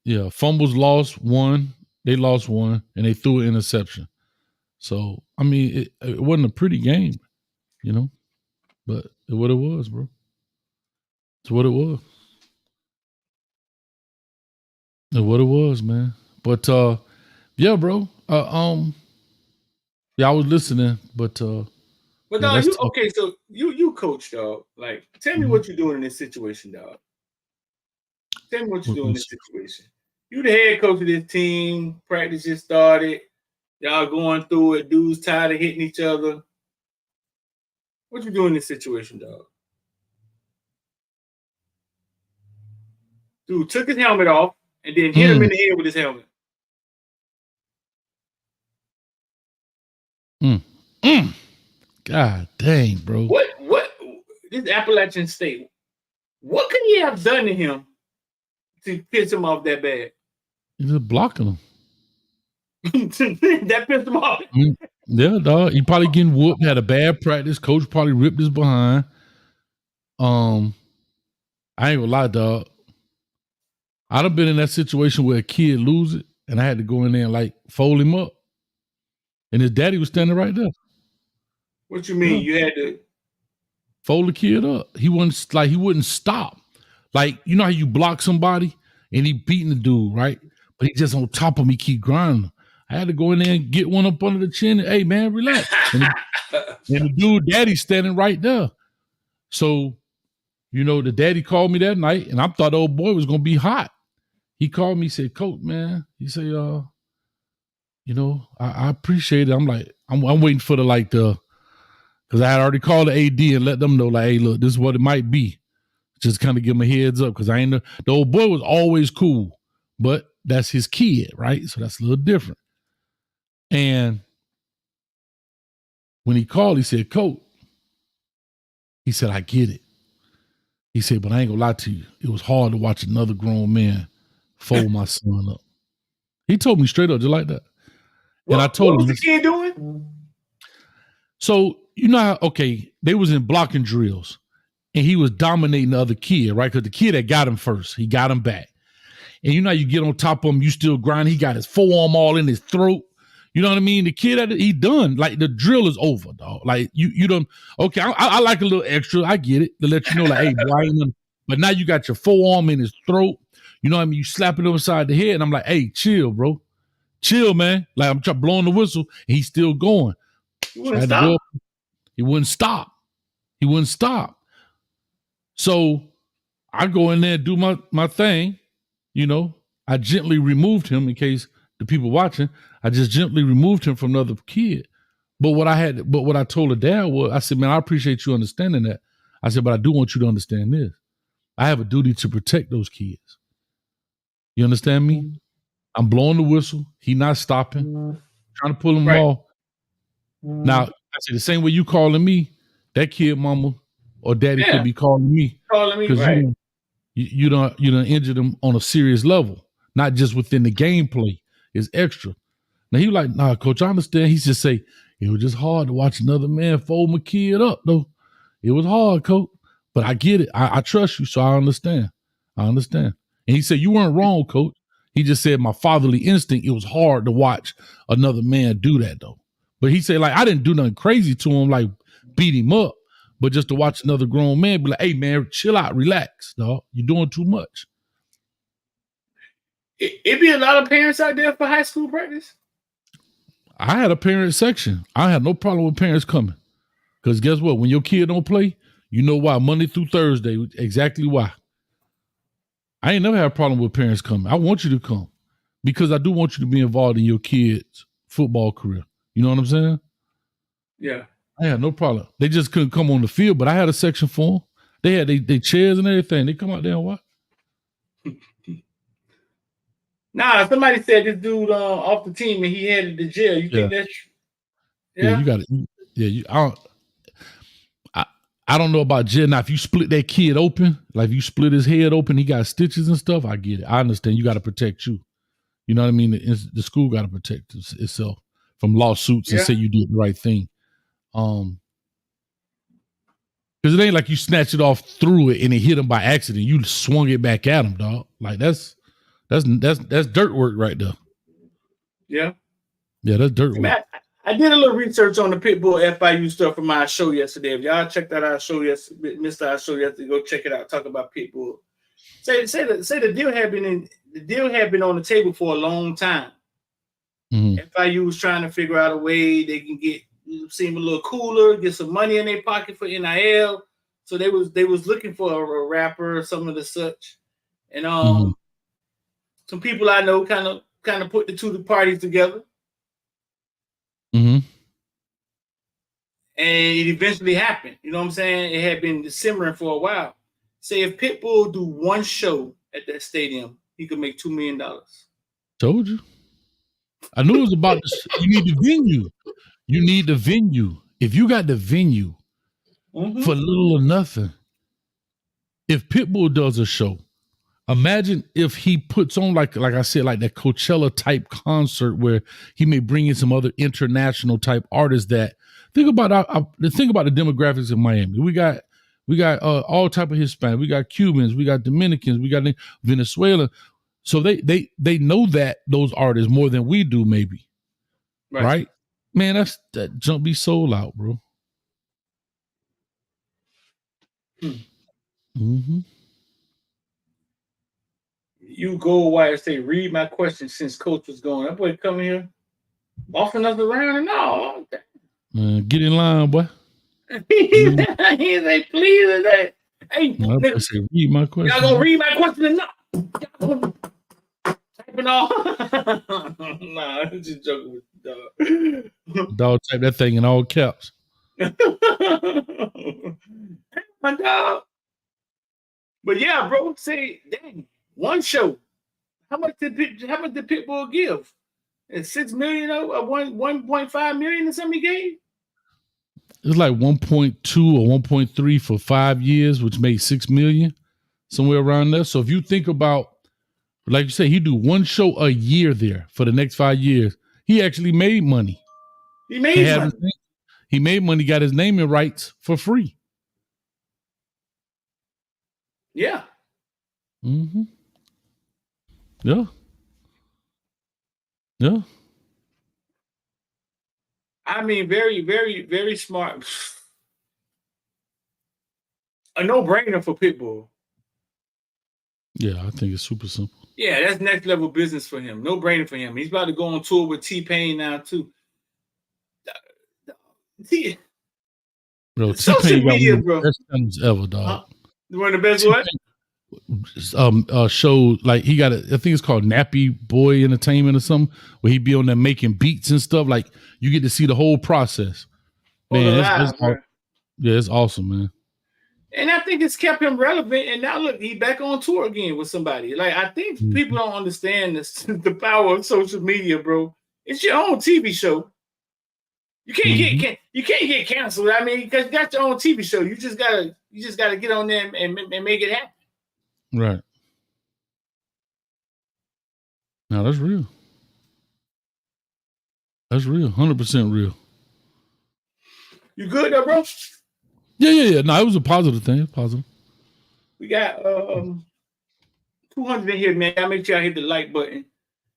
Yeah, fumbles lost one. They lost one, and they threw an interception. So, I mean, it wasn't a pretty game, you know, but it's what it was, bro. It's what it was. It's what it was, man. But yeah, bro. Yeah, I was listening, but dog, okay, so you coach, dog. Like, tell me what you're doing in this situation, dog. Tell me what you're doing in this situation. You the head coach of this team. Practice just started. Y'all going through it. Dudes tired of hitting each other. What you doing in this situation, dog? Dude took his helmet off and then hit him in the head with his helmet. God dang, bro. What this Appalachian State, what could he have done to him to piss him off that bad? He's just blocking him. That pissed him off. Yeah, dog. He probably getting whooped, had a bad practice. Coach probably ripped his behind. I ain't gonna lie, dog. I'd have been in that situation where a kid lose it, and I had to go in there and like fold him up. And his daddy was standing right there. What you mean? You had to fold the kid up. He wouldn't stop. Like, you know how you block somebody and he beating the dude, right? But he just on top of me, keep grinding. I had to go in there and get one up under the chin. And, hey, man, relax. And the dude, daddy, standing right there. So, you know, the daddy called me that night, and I thought the old boy was gonna be hot. He called me, said, "Coach, man," he said, "You know, I appreciate it." I'm like, I'm waiting for because I had already called the AD and let them know, like, hey, look, this is what it might be. Just kind of give him a heads up, because the old boy was always cool, but that's his kid, right? So that's a little different. And when he called, he said, "Coach," he said, "I get it." He said, "But I ain't gonna lie to you. It was hard to watch another grown man fold my son up." He told me straight up, just like that. And I told him, what was the kid doing? So, you know how, okay, they was in blocking drills, and he was dominating the other kid, right? Because the kid had got him first. He got him back. And you know how you get on top of him, you still grind. He got his forearm all in his throat. You know what I mean? The kid, he done. Like, the drill is over, dog. Like, you done, okay, I like a little extra. I get it. To let you know, like, hey, boy, but now you got your forearm in his throat. You know what I mean? You slap it upside the head, and I'm like, hey, chill, bro. Chill, man. Like, I'm trying blowing the whistle, and he's still going. He wouldn't stop. He wouldn't stop. He wouldn't stop. So I go in there and do my thing, you know, I gently removed him in case the people watching. I just gently removed him from another kid. But what I told the dad was, I said, man, I appreciate you understanding that. I said, but I do want you to understand this. I have a duty to protect those kids. You understand me? I'm blowing the whistle. He not stopping. Trying to pull him off. Now, I say the same way you calling me, that kid mama or daddy could be calling me. Because right. you done injured him on a serious level, not just within the gameplay. It's extra. Now he was like, nah, coach, I understand. He just say, it was just hard to watch another man fold my kid up, though. It was hard, coach. But I get it. I trust you, so I understand. And he said, you weren't wrong, coach. He just said my fatherly instinct, it was hard to watch another man do that, though. But he said, like, I didn't do nothing crazy to him, like beat him up. But just to watch another grown man be like, hey, man, chill out, relax, dog. You're doing too much. It be a lot of parents out there for high school practice. I had a parent section. I had no problem with parents coming. Because guess what? When your kid don't play, you know why. Monday through Thursday, exactly why. I ain't never had a problem with parents coming. I want you to come. Because I do want you to be involved in your kid's football career. You know what I'm saying? Yeah. I had no problem. They just couldn't come on the field, but I had a section for them. They had their chairs and everything. They come out there and watch. Nah, somebody said this dude off the team and he headed to jail. You think that's yeah, you got it. Yeah, I don't know about jail. Now, if you split that kid open, like if you split his head open, he got stitches and stuff, I get it. I understand you got to protect you. You know what I mean? The school got to protect itself from lawsuits and say you did the right thing. Because it ain't like you snatch it off through it and it hit him by accident. You swung it back at him, dog. Like that's dirt work right there. Yeah. Yeah, that's dirt work. I did a little research on the Pitbull FIU stuff from my show yesterday. If y'all checked out our show yesterday, missed our show yesterday, go check it out. Talk about Pitbull. Say the deal had been on the table for a long time. Mm-hmm. FIU was trying to figure out a way they can seem a little cooler, get some money in their pocket for NIL. So they was looking for a rapper or some of the such. And some people I know kind of put the two parties together. Mm-hmm. And it eventually happened. You know what I'm saying? It had been simmering for a while. Say if Pitbull do one show at that stadium, he could make $2 million. Told you. I knew it was about this. You need the venue. You need the venue. If you got the venue for little or nothing, if Pitbull does a show, imagine if he puts on like I said, like that Coachella type concert where he may bring in some other international type artists. That think about the demographics of Miami. We got all type of Hispanic. We got Cubans. We got Dominicans. We got Venezuela. So they know that those artists more than we do, maybe. Right? Man, that jump be sold out, bro. Mm-hmm. You go wire say, read my question since coach was going. That boy coming here, bossing us around and all. Get in line, boy. He say, please, that. Hey, I say, read my question. Y'all gonna read my question or not? Typing all. Nah, I'm just joking with the dog. Dog type that thing in all caps. My dog. But yeah, bro, say, dang, one show. How much did Pitbull give? It's $6 million or 1.5 million or something he gave? It's like 1.2 or 1.3 for 5 years, which made $6 million, somewhere around there. So if you think about, like you say, he do one show a year there for the next 5 years. He actually made money. He made money. He made money, got his naming rights for free. Yeah. Mm-hmm. Yeah. Yeah. I mean, very, very, very smart. A no-brainer for Pitbull. Yeah, I think it's super simple. Yeah, that's next level business for him. No-brainer for him. He's about to go on tour with T-Pain now, too. Bro, social media, bro. Best things ever, dog. One of the best what? show, like he got I think it's called Nappy Boy Entertainment or something, where he be on there making beats and stuff. Like you get to see the whole process. Man, it's awesome, man. And I think it's kept him relevant. And now look, he's back on tour again with somebody. Like I think people don't understand the power of social media, bro. It's your own TV show. You can't get canceled. I mean, because you got your own TV show. You just gotta get on there and make it happen. Right. Now that's real. That's real. 100% real. You good though, bro? Yeah. No, it was a positive thing. Positive. We got 200 in here, man. I make sure I hit the like button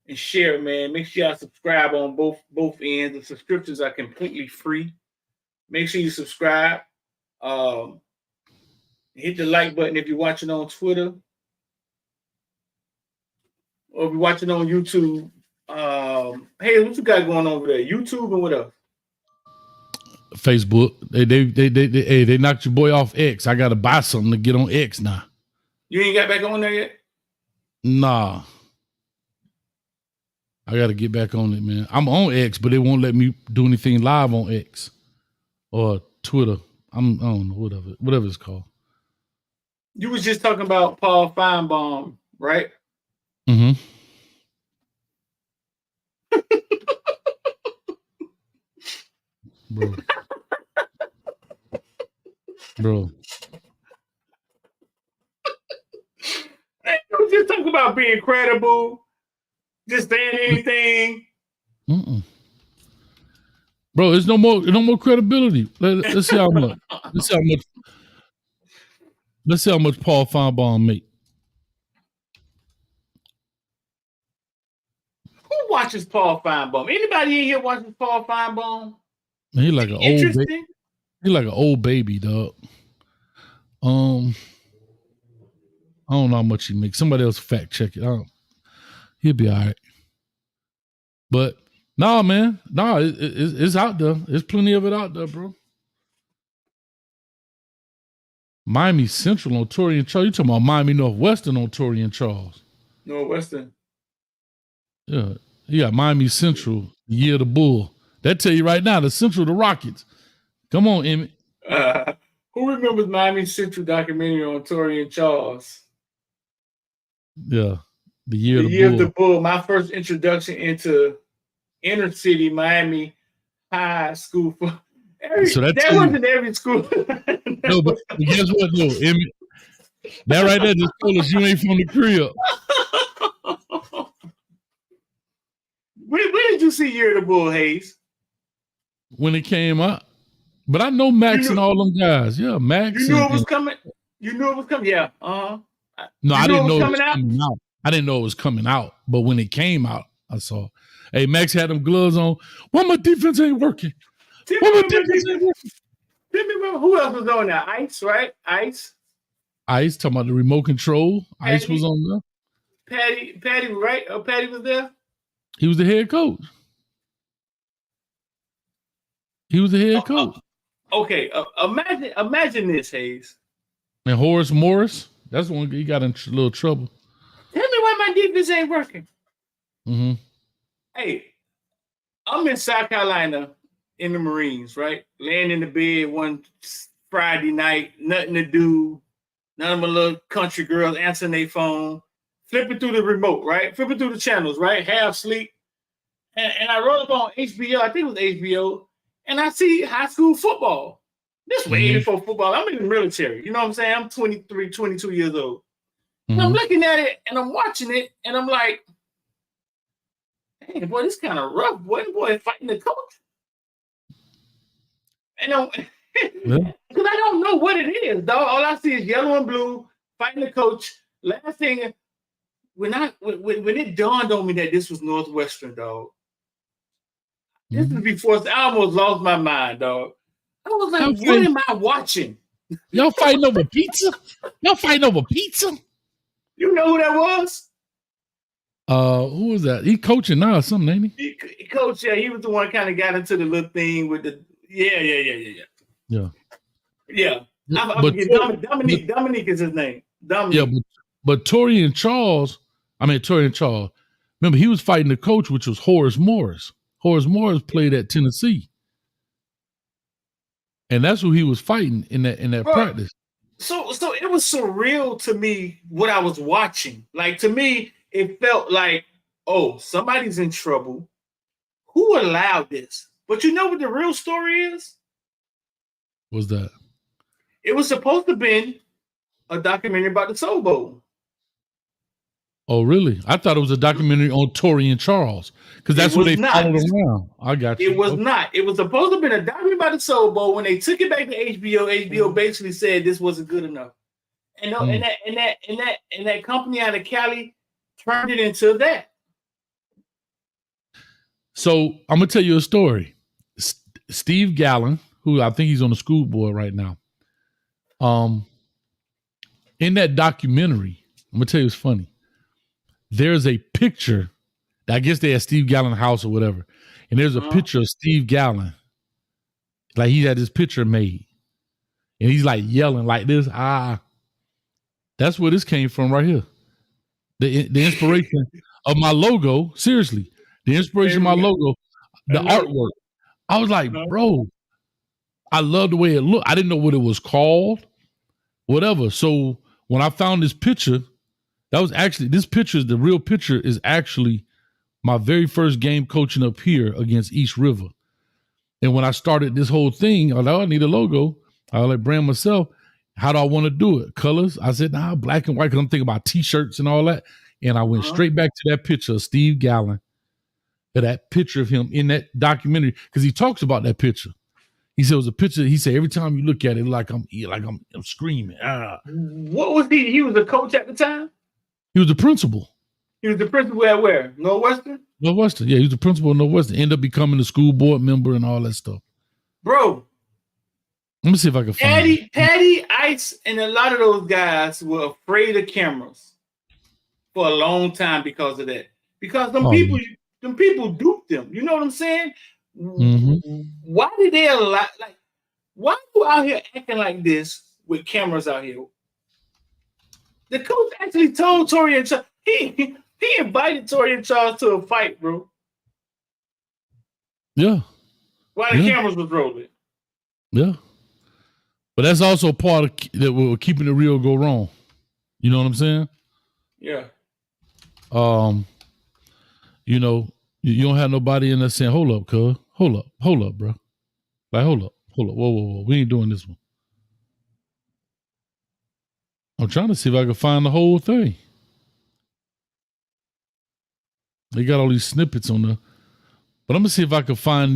and share, man. Make sure y'all subscribe on both ends. The subscriptions are completely free. Make sure you subscribe. Hit the like button if you're watching on Twitter or if you're watching on YouTube. Hey, what you got going on over there? YouTube and what else? Facebook. They knocked your boy off X. I got to buy something to get on X now. You ain't got back on there yet? Nah. I got to get back on it, man. I'm on X, but they won't let me do anything live on X or Twitter. I don't know, whatever it's called. You was just talking about Paul Feinbaum, right? Mm-hmm. Bro. Hey, you just talk about being credible, just saying anything. Bro, there's no more credibility. Let's see how much. Let's see how much Paul Feinbaum make. Who watches Paul Feinbaum? Anybody in here watches Paul Feinbaum? Man, he like an old baby. He like an old baby, dog. I don't know how much he makes. Somebody else fact check it. He'll be all right. But nah, man. Nah, it's out there. There's plenty of it out there, bro. Miami Central on Torrey and Charles. You talking about Miami Northwestern on Torrey and Charles? Northwestern. Yeah. You got Miami Central, the year of the bull. That tell you right now, the Central, the Rockets. Come on, Emmett. Who remembers Miami Central documentary on Torrey and Charles? Yeah. The year of the bull. My first introduction into inner city Miami high school. That wasn't every school. No, but guess what, though, Emmett? That right there just told us you ain't from the crib. When did you see Year of the Bull, Hayes? When it came out. But I know Max and all them guys. Yeah, Max. You knew it was coming? You knew it was coming? Yeah. Uh-huh. No, I didn't know it was coming out. I didn't know it was coming out. But when it came out, I saw. Hey, Max had them gloves on. Why my defense ain't working? Why my defense ain't working? Who else was on there? Ice, right? Ice, talking about the remote control. Patty, Ice was on there. Patty, right? Oh, Patty was there? He was the head coach. Okay, imagine this, Hayes. And Horace Morris, that's the one he got in a little trouble. Tell me why my defense ain't working. Mm-hmm. Hey, I'm in South Carolina in the Marines, right? Laying in the bed one Friday night, nothing to do. None of my little country girls answering their phone, flipping through the remote, right? Flipping through the channels, right? Half sleep. And I roll up on HBO, I think it was HBO, and I see high school football. This was 84 football. I'm in the military. You know what I'm saying? I'm 23, 22 years old. And I'm looking at it, and I'm watching it, and I'm like, hey, boy, this kind of rough. Boy, fighting the coach. And because I don't know what it is, dog. All I see is yellow and blue, fighting the coach. Last thing, when it dawned on me that this was Northwestern, dog. This is before I almost lost my mind, dog. I was like, what am I watching? Y'all fighting over pizza? You know who that was? Who was that? He coaching now or something, ain't he? He coach, yeah. He was the one kind of got into the little thing with the yeah. Dominique is his name. Dominique. Yeah, But Torian Charles, remember he was fighting the coach, which was Horace Morris. Horace Morris played at Tennessee. And that's who he was fighting in that practice. So it was surreal to me what I was watching. Like, to me, it felt like, oh, somebody's in trouble. Who allowed this? But you know what the real story is? What's that? It was supposed to have been a documentary about the Soul Bowl. Oh, really? I thought it was a documentary on Torian Charles because that's what they followed around. I got you. It was not. It was supposed to have been a documentary about the Soul Bowl. When they took it back to HBO basically said this wasn't good enough, and that company out of Cali turned it into that. So I'm gonna tell you a story. Steve Gallen, who I think he's on the school board right now, in that documentary, I'm gonna tell you it's funny. There's a picture. I guess they had Steve Gallen's house or whatever. And there's a picture of Steve Gallen. Like he had this picture made. And he's like yelling like this. That's where this came from right here. The inspiration of my logo. Seriously. The inspiration of my logo. The artwork. I was like, bro, I love the way it looked. I didn't know what it was called. Whatever. So when I found this picture, the real picture is actually my very first game coaching up here against East River. And when I started this whole thing, I was like, I need a logo. I was like, brand myself. How do I want to do it? Colors? I said, black and white, because I'm thinking about t-shirts and all that. And I went straight back to that picture of Steve Gallen, that picture of him in that documentary, because he talks about that picture. He said it was a picture. He said every time you look at it, like I'm screaming. What was he? He was a coach at the time? He was the principal. He was the principal at where? Northwestern? Northwestern, yeah. He was the principal of Northwestern. Ended up becoming a school board member and all that stuff. Bro. Let me see if I can find Patty, Ice, and a lot of those guys were afraid of cameras for a long time because of that. Because them people duped them. You know what I'm saying? Mm-hmm. Why did they allow, why are you out here acting like this with cameras out here? The coach actually told Torian Charles, he invited Torian Charles to a fight, bro. Yeah. While the cameras was rolling. Yeah. But that's also part of that we're keeping it real go wrong. You know what I'm saying? Yeah. You know, you don't have nobody in there saying, hold up, cuz. Hold up, bro. Like, hold up. Whoa. We ain't doing this one. I'm trying to see if I can find the whole thing. They got all these snippets on there. But I'm gonna see if I can find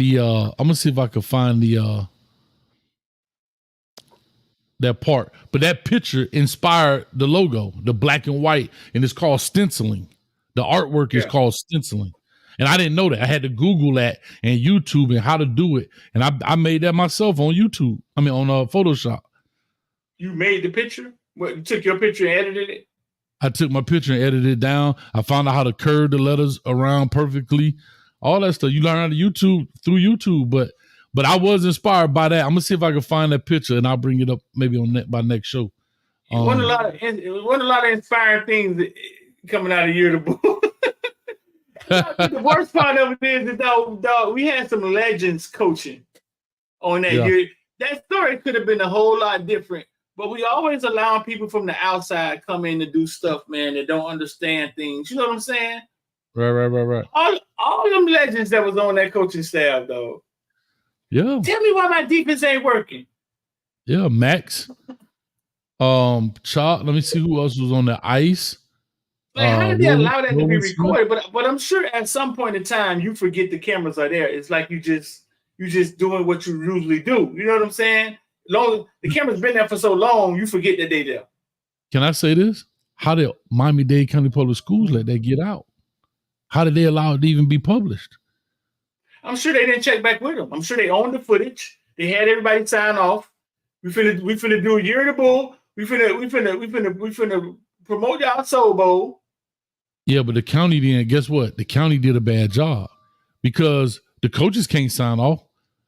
that part. But that picture inspired the logo, the black and white, and it's called stenciling. The artwork is called stenciling. And I didn't know that. I had to Google that and YouTube and how to do it. And I made that myself on YouTube. I mean, on Photoshop. You made the picture? What, you took your picture and edited it? I took my picture and edited it down. I found out how to curve the letters around perfectly. All that stuff. You learn how to through YouTube. But I was inspired by that. I'm gonna see if I can find that picture and I'll bring it up maybe on by next show. It wasn't a lot of inspiring things coming out of Year of the Bull. The worst part of it is that dog, we had some legends coaching on that year. That story could have been a whole lot different, but we always allow people from the outside come in to do stuff, man, that don't understand things. You know what I'm saying? Right. All them legends that was on that coaching staff, though. Yeah. Tell me why my defense ain't working. Yeah, Max. Let me see who else was on the ice. Like, how did they allow that to be recorded? But I'm sure at some point in time you forget the cameras are there. It's like you just doing what you usually do. You know what I'm saying? Long the camera's been there for so long, you forget that they there. Can I say this? How did Miami-Dade County Public Schools let that get out? How did they allow it to even be published? I'm sure they didn't check back with them. I'm sure they owned the footage. They had everybody sign off. We finna do a Year of the Bull. We finna promote our Soul Bowl. Yeah, but the county didn't. Guess what? The county did a bad job because the coaches can't sign off.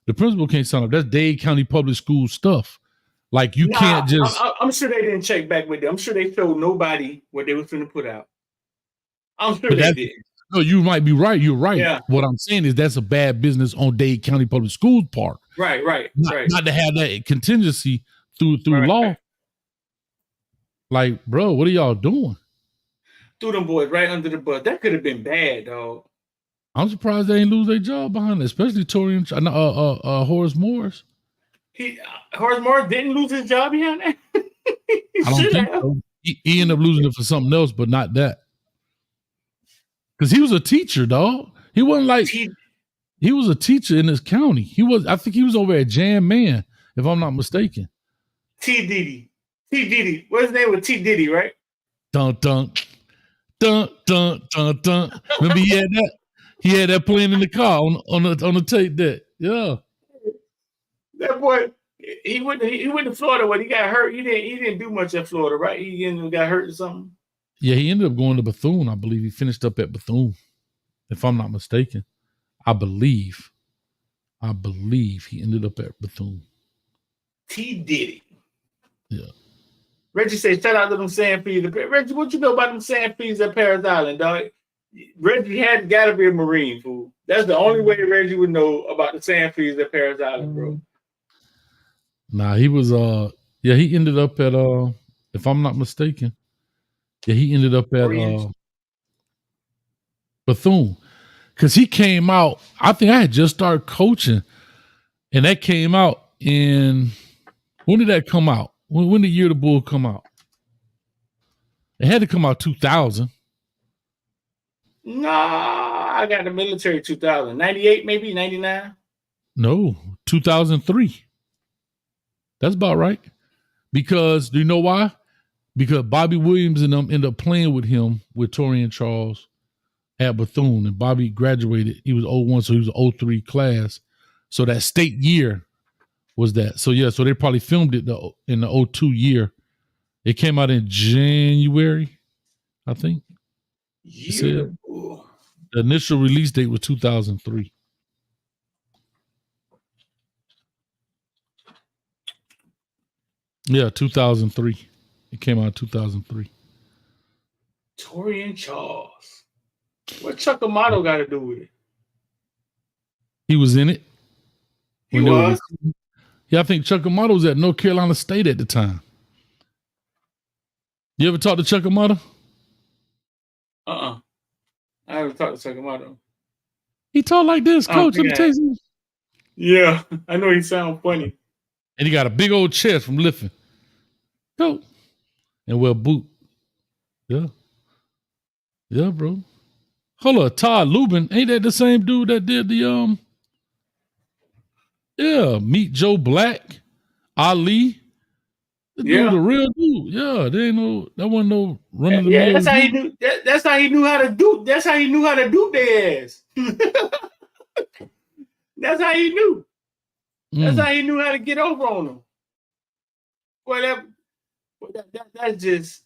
The principal can't sign off. That's Dade County Public School stuff. Like you can't just. I'm sure they didn't check back with them. I'm sure they told nobody what they was going to put out. I'm sure they did. No, you might be right. You're right. Yeah. What I'm saying is that's a bad business on Dade County Public Schools part. Right. Not to have that contingency through law. Right. Like, bro, what are y'all doing? Threw them boys right under the bus. That could have been bad, dog. I'm surprised they ain't lose their job behind it, especially Torian Horace Morris. Horace Morris didn't lose his job behind that. I don't think so. He ended up losing it for something else, but not that. Because he was a teacher, dog. He wasn't like he was a teacher in this county. I think he was over at Jam Man, if I'm not mistaken. T Diddy. What's his name? Was T Diddy, right? Dun dun dun dun dun dun. Remember he had that? He had that playing in the car on the tape deck. Yeah. That boy, he went to Florida when he got hurt. He didn't do much at Florida, right? He got hurt or something. Yeah, he ended up going to Bethune. I believe he finished up at Bethune, if I'm not mistaken. I believe he ended up at Bethune. T Diddy. Yeah. Reggie said, shout out to them sand fees. Reggie, what you know about them sand fees at Paris Island, dog? Reggie had got to be a Marine, fool. That's the only way Reggie would know about the sand fees at Paris Island, bro. Nah, he was he ended up at if I'm not mistaken. Yeah, he ended up at Bethune. Because he came out, I think I had just started coaching, and that came out when did that come out? When did Year the Bull come out? It had to come out 2000. Nah, I got the military 2000. 98 maybe, 99? No, 2003. That's about right. Because, do you know why? Because Bobby Williams and them ended up playing with him, with Torian Charles at Bethune, and Bobby graduated. He was 01, so he was an 03 class. So that state year was that. So yeah, so they probably filmed it in the 02 year. It came out in January, I think. Yeah. The initial release date was 2003. Yeah, 2003. It came out in 2003. Torian Charles. What Chuck Amato got to do with it? He was in it. He was? Yeah, I think Chuck Amato was at North Carolina State at the time. You ever talk to Chuck Amato? I haven't talked to Chuck Amato. He talked like this, Coach. Let me tell you. Yeah, I know he sounds funny. And he got a big old chest from lifting. Go. And wear boot. Yeah. Yeah, bro. Hold on, Todd Lubin. Ain't that the same dude that did the Meet Joe Black, Ali? The dude, the real dude. Yeah, there ain't no, that wasn't no running the mill. Yeah, that's how he knew. That's how he knew how to do. That's how he knew how to do their ass. That's how he knew. That's how he knew how to get over on them. Well, that's just.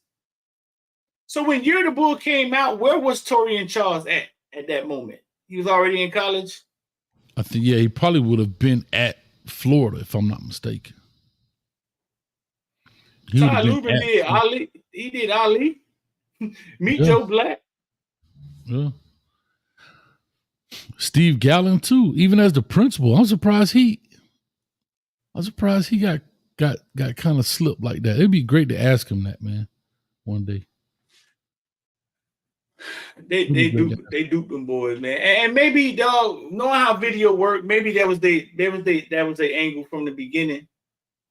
So when Year the Bull came out, where was Torian Charles at that moment? He was already in college? I think, yeah, he probably would have been at Florida, if I'm not mistaken. Todd Lubin did Ali. He did Ali. Meet Joe Black. Yeah. Steve Gallen too. Even as the principal, I'm surprised he got kind of slipped like that. It'd be great to ask him that, man, one day. They duped them boys, man. And maybe, dog, knowing how video work, maybe that was their angle from the beginning.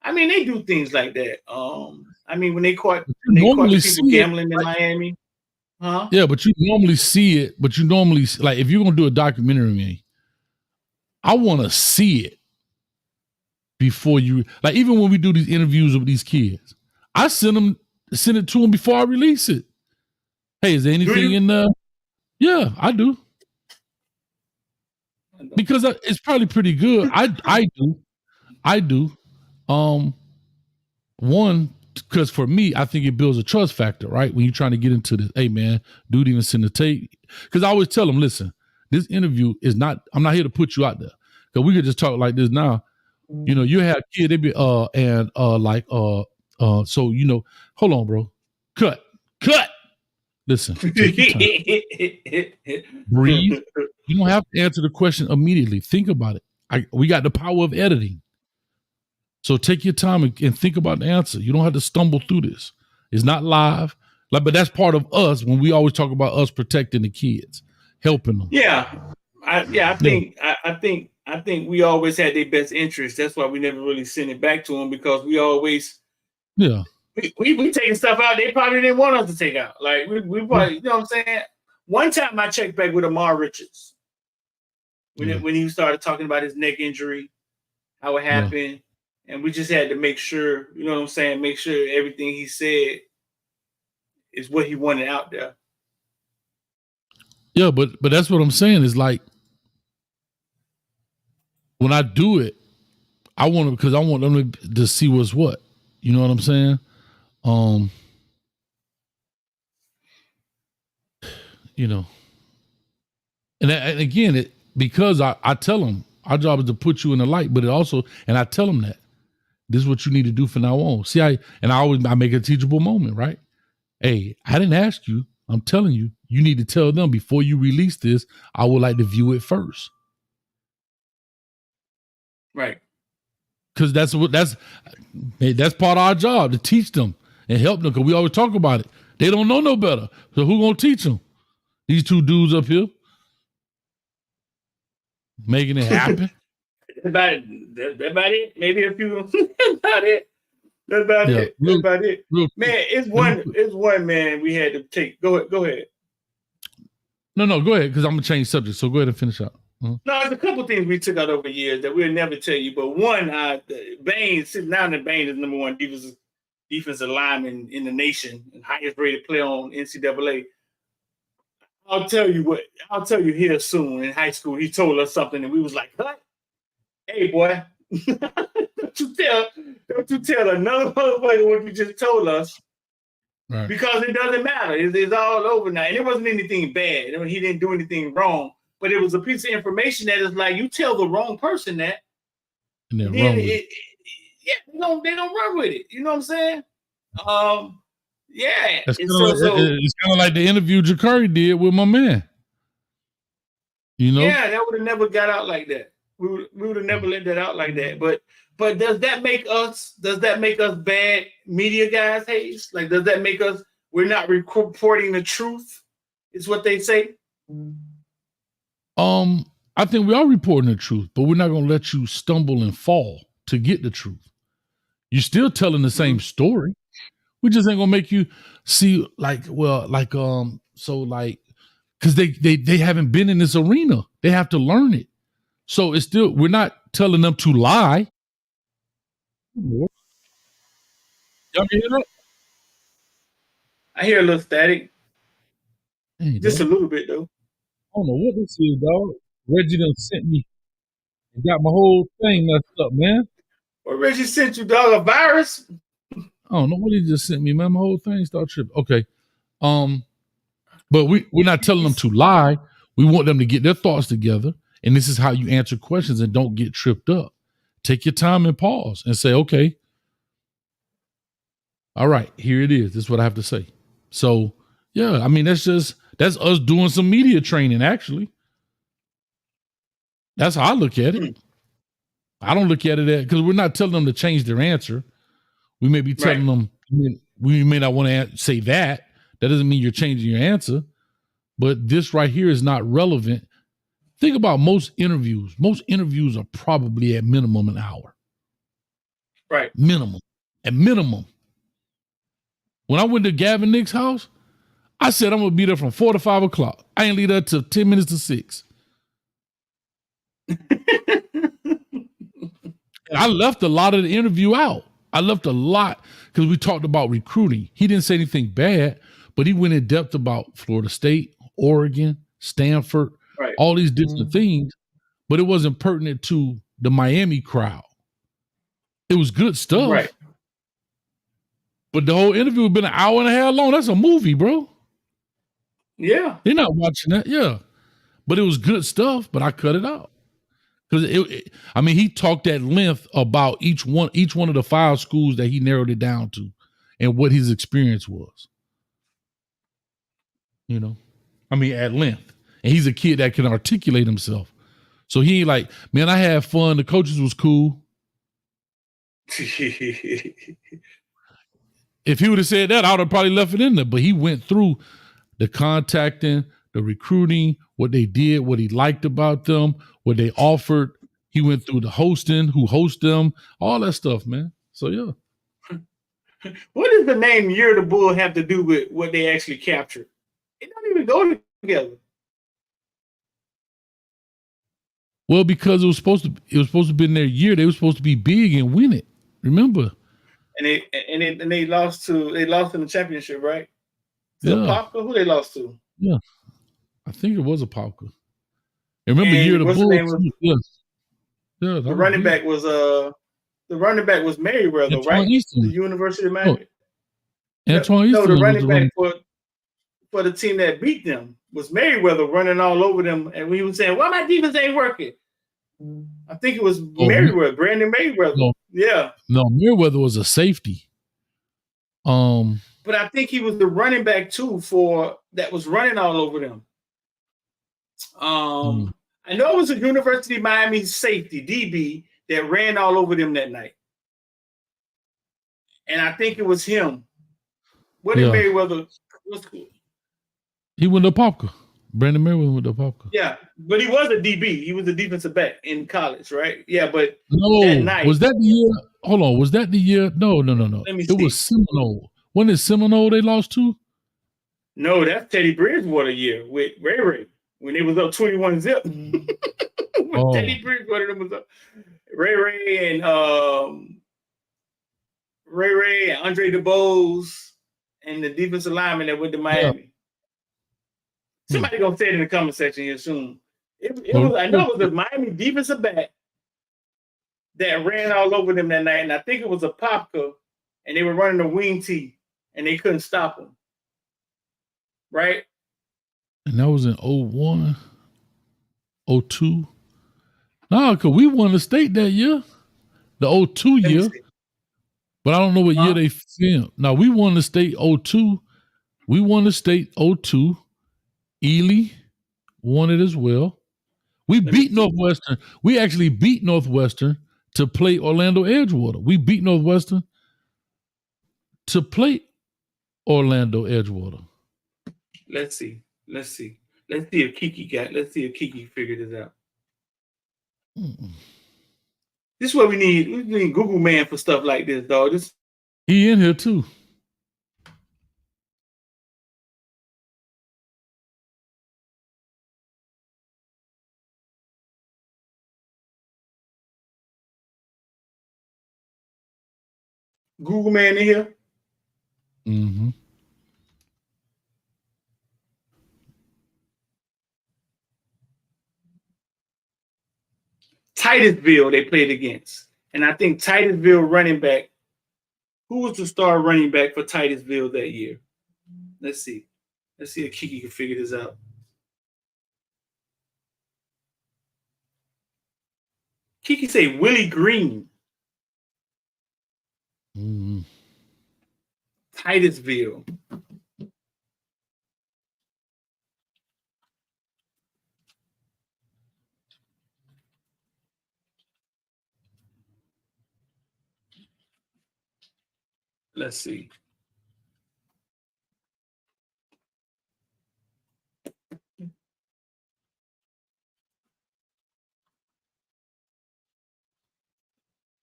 I mean, they do things like that. I mean, when they caught people gambling in Miami, huh? Yeah, but you normally see it. But you normally, like, if you're gonna do a documentary on me, I want to see it before you. Like, even when we do these interviews with these kids, I send it to them before I release it. Hey, is there anything in there? Yeah, I do. Because it's probably pretty good. I do. One, because for me, I think it builds a trust factor, right? When you're trying to get into this, hey man, dude even send the tape. Because I always tell them, listen, this interview is not, I'm not here to put you out there. Because we could just talk like this now. You know, you have kids, they be so you know, hold on, bro. Cut. Listen, take your time. Breathe. You don't have to answer the question immediately. Think about it. We got the power of editing. So take your time and think about the answer. You don't have to stumble through this. It's not live. But that's part of us when we always talk about us protecting the kids, helping them. I think we always had their best interest. That's why we never really sent it back to them, because we always we taking stuff out they probably didn't want us to take out. Like we probably, you know what I'm saying? One time I checked back with Amar Richards when he started talking about his neck injury, how it happened, and we just had to make sure, you know what I'm saying, make sure everything he said is what he wanted out there. Yeah, but that's what I'm saying is, like, when I do it, I want to, because I want them to see what's what. You know what I'm saying? You know, and again, because I tell them our job is to put you in the light, but it also, and I tell them that this is what you need to do from now on. See, I make a teachable moment, right? Hey, I didn't ask you. I'm telling you, you need to tell them before you release this. I would like to view it first. Right. Because that's part of our job, to teach them and help them. Because we always talk about it. They don't know no better. So who gonna teach them? These two dudes up here making it happen. That's about it. Maybe a few. That's about it. That's about it. Man, it's one man we had to take. Go ahead. No, go ahead, because I'm gonna change subject. So go ahead and finish up. No, there's a couple things we took out over the years that we'll never tell you. But one, Bain, sitting down in Bain is number one defensive lineman in the nation and highest rated player on NCAA. I'll tell you here soon. In high school, he told us something and we was like, "What? Hey, boy, don't you tell another motherfucker what you just told us." Right. Because it doesn't matter. It's all over now. And it wasn't anything bad. I mean, he didn't do anything wrong. But it was a piece of information that is like, you tell the wrong person that, and then they don't run with it. You know what I'm saying? It's kind of like the interview Jakari did with my man. You know? Yeah, that would have never got out like that. We would have never let that out like that. But does that make us bad media guys, Hayes? Like, does that make us, we're not reporting the truth? Is what they say? I think we are reporting the truth, but we're not going to let you stumble and fall to get the truth. You're still telling the same story. We just ain't going to make you see because they haven't been in this arena. They have to learn it. So it's still, we're not telling them to lie. Y'all can hear that? I hear a little static. Hey, just dog. A little bit, though. I don't know what this is, dog. Reggie done sent me and got my whole thing messed up, man. Well, Reggie sent you, dog, a virus? I don't know what he just sent me, man. My whole thing started tripping. Okay. But we're not telling them to lie. We want them to get their thoughts together. And this is how you answer questions and don't get tripped up. Take your time and pause and say, okay, all right, here it is. This is what I have to say. So, yeah, I mean, that's us doing some media training, actually. That's how I look at it. I don't look at it because we're not telling them to change their answer. We may be telling them, we may not want to say that. That doesn't mean you're changing your answer. But this right here is not relevant. Think about most interviews. Most interviews are probably at minimum an hour. Right. Minimum. At minimum. When I went to Gavin Nick's house, I said I'm going to be there from 4 to 5 o'clock. I ain't leave there till 10 minutes to 6. I left a lot of the interview out. I left a lot because we talked about recruiting. He didn't say anything bad, but he went in depth about Florida State, Oregon, Stanford, all these different things, but it wasn't pertinent to the Miami crowd. It was good stuff. Right. But the whole interview had been an hour and a half long. That's a movie, bro. Yeah. They're not watching that. Yeah. But it was good stuff, but I cut it out. Because he talked at length about each one of the 5 schools that he narrowed it down to, and what his experience was. At length. And he's a kid that can articulate himself. So he ain't like, man, I had fun. The coaches was cool. If he would have said that, I would have probably left it in there. But he went through the contacting, the recruiting, what they did, what he liked about them, what they offered. He went through the hosting, who host them, all that stuff, man. So, yeah. What does the name Year of the Bull have to do with what they actually captured? It don't even go together. Well, because it was supposed to be in their year. They were supposed to be big and win it. Remember? And they lost in the championship, right? So Yeah. Popka, who they lost to? Yeah, I think it was a Popka. Remember, Year of the Bull? Yes. Yeah, the running back was Merriweather, Antoine right? Easton. The University of Miami. Antoine Easton. No, the running back for the team that beat them was Merriweather running all over them, and we were saying, "Why my defense ain't working?" I think it was Merriweather, Brandon Merriweather. Yeah. No, Merriweather was a safety. But I think he was the running back too that was running all over them. I know it was a University of Miami safety, DB, that ran all over them that night. And I think it was him. What did Merriweather? He went to Popka. Brandon Merriweather went to Popka. Yeah, but he was a DB. He was a defensive back in college, right? Yeah, but that night, was that the year? Hold on, was that the year? No. It was Seminole. Wasn't it Seminole they lost to? No, that's Teddy Bridgewater year with Ray when they was up 21-0. Teddy Bridgewater was up. Ray and Andre DeBose and the defensive lineman that went to Miami. Yeah. Somebody gonna say it in the comment section here soon. I know it was a Miami defensive back that ran all over them that night, and I think it was a Popka, and they were running a wing tee, and they couldn't stop him. Right? And that was in 01, 02. No, because we won the state that year, the 02 year. But I don't know what year they filmed. Now, we won the state 02. We won the state 02. Ely won it as well. We beat Northwestern. We actually beat Northwestern to play Orlando Edgewater. We beat Northwestern to play Orlando Edgewater. Let's see if Kiki figured this out. This is what we need. We need Google Man for stuff like this, dog. He in here too. Google Man in here. Mm-hmm. Titusville they played against. And I think Titusville running back, who was the star running back for Titusville that year? Let's see. Let's see if Kiki can figure this out. Kiki say Willie Green. Mm-hmm. Titusville. Let's see.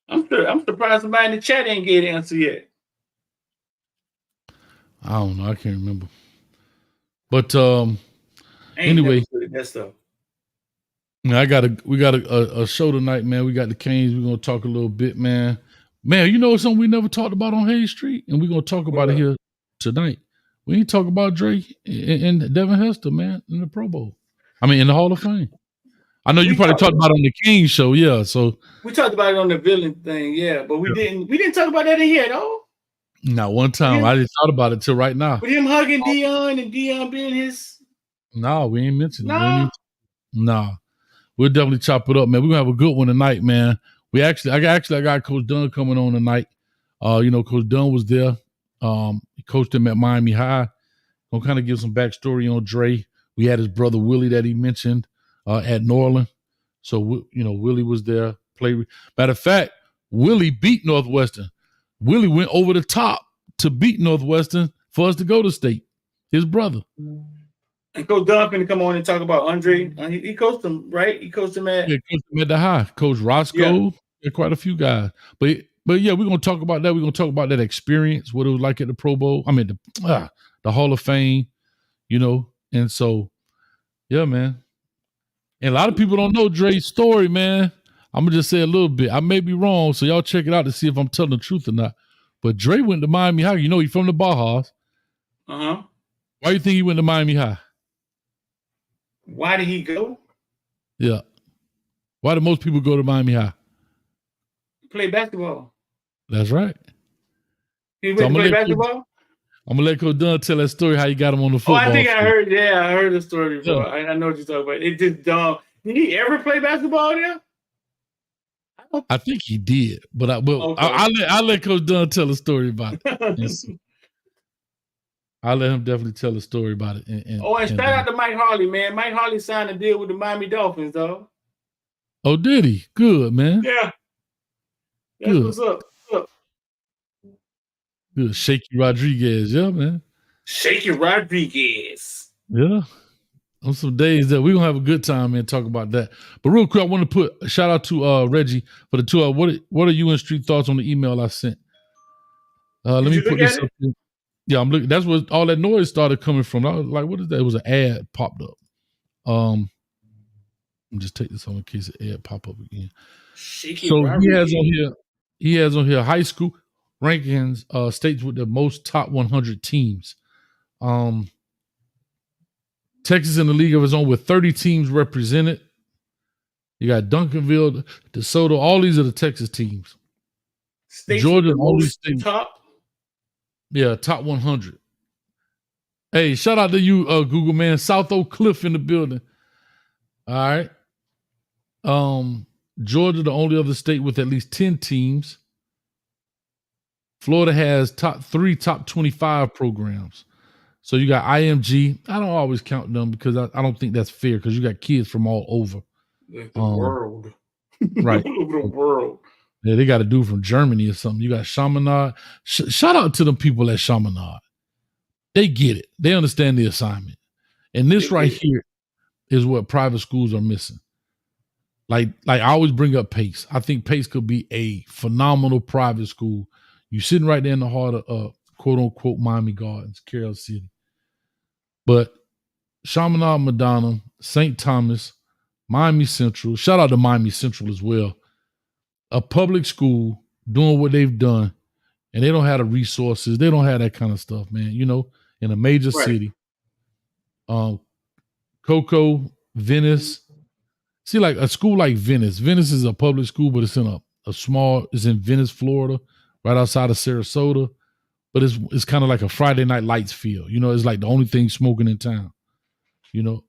I'm surprised somebody in the chat ain't get an answer yet. I don't know. I can't remember. But anyway, that stuff. We got a show tonight, man. We got the Canes. We're gonna talk a little bit, man. Man, you know something we never talked about on Hayes Street, and we're gonna talk about it here tonight. We ain't talk about Drake and Devin Hester, man, in the Pro Bowl. I mean, in the Hall of Fame. I know you probably talked about it on the King show, yeah. So we talked about it on the villain thing, yeah, but we didn't talk about that in here, though. Not one time. I didn't thought about it till right now. With him hugging Dion and Dion being his. No, we ain't mentioned it. Nah. we'll definitely chop it up, man. We're gonna have a good one tonight, man. I got Coach Dunn coming on tonight. Coach Dunn was there. He coached him at Miami High. Gonna kind of give some backstory on Dre. We had his brother Willie that he mentioned at Norland. So Willie was there. Matter of fact, Willie beat Northwestern. Willie went over the top to beat Northwestern for us to go to state. His brother. And Coach Dunn finna come on and talk about Andre. He coached him, right? He coached him at the High. Coach Roscoe. Yeah, quite a few guys. But yeah, we're gonna talk about that. We're gonna talk about that experience, what it was like at the Pro Bowl. I mean, the Hall of Fame, And so, yeah, man. And a lot of people don't know Dre's story, man. I'm gonna just say a little bit. I may be wrong, so y'all check it out to see if I'm telling the truth or not. But Dre went to Miami High. He's from the Bajas. Uh-huh. Why do you think he went to Miami High? Why did he go? Yeah. Why do most people go to Miami High? Play basketball. That's right. He went to play basketball? I'm going to let Coach Dunn tell that story, how he got him on the football. I think I heard the story before. Yeah. I know what you're talking about. It just dumb. Did he ever play basketball there? I think he did, but I'll let Coach Dunn tell a story about it. I'll let him definitely tell a story about it. And shout out to Mike Harley, man. Mike Harley signed a deal with the Miami Dolphins, though. Oh, did he? Good, man. Yeah. That's what's up. Good. Shaky Rodriguez. Yeah, man. Shaky Rodriguez. Yeah. On some days that we're going to have a good time, man, talk about that. But real quick, I want to put a shout out to Reggie for the 2 hours. What are you and Street thoughts on the email I sent? Let me put this up here. Yeah, I'm looking. That's where all that noise started coming from. I was like, what is that? It was an ad popped up. Let me just take this on in case the ad pop up again. So he has on here high school rankings, states with the most top 100 teams. Texas in the league of its own with 30 teams represented. You got Duncanville, DeSoto. All these are the Texas teams. Georgia, all these states. Top? Yeah, top 100. Hey, shout out to you, Google man. South Oak Cliff in the building. All right. Georgia, the only other state with at least 10 teams. Florida has top 25 programs. So you got IMG. I don't always count them because I don't think that's fair because you got kids from all over. The world. Right. The world. Yeah, they got a dude from Germany or something. You got Chaminade. Shout out to them people at Chaminade. They get it. They understand the assignment. And this here is what private schools are missing. Like I always bring up Pace. I think Pace could be a phenomenal private school. You're sitting right there in the heart of quote unquote Miami Gardens, Carroll City. But Chaminade, Madonna, St. Thomas, Miami Central. Shout out to Miami Central as well. A public school doing what they've done, and they don't have the resources. They don't have that kind of stuff, man. In a major city. Cocoa, Venice. See, like a school like Venice. Venice is a public school, but it's in it's in Venice, Florida, right outside of Sarasota. But it's kind of like a Friday Night Lights feel. It's like the only thing smoking in town. And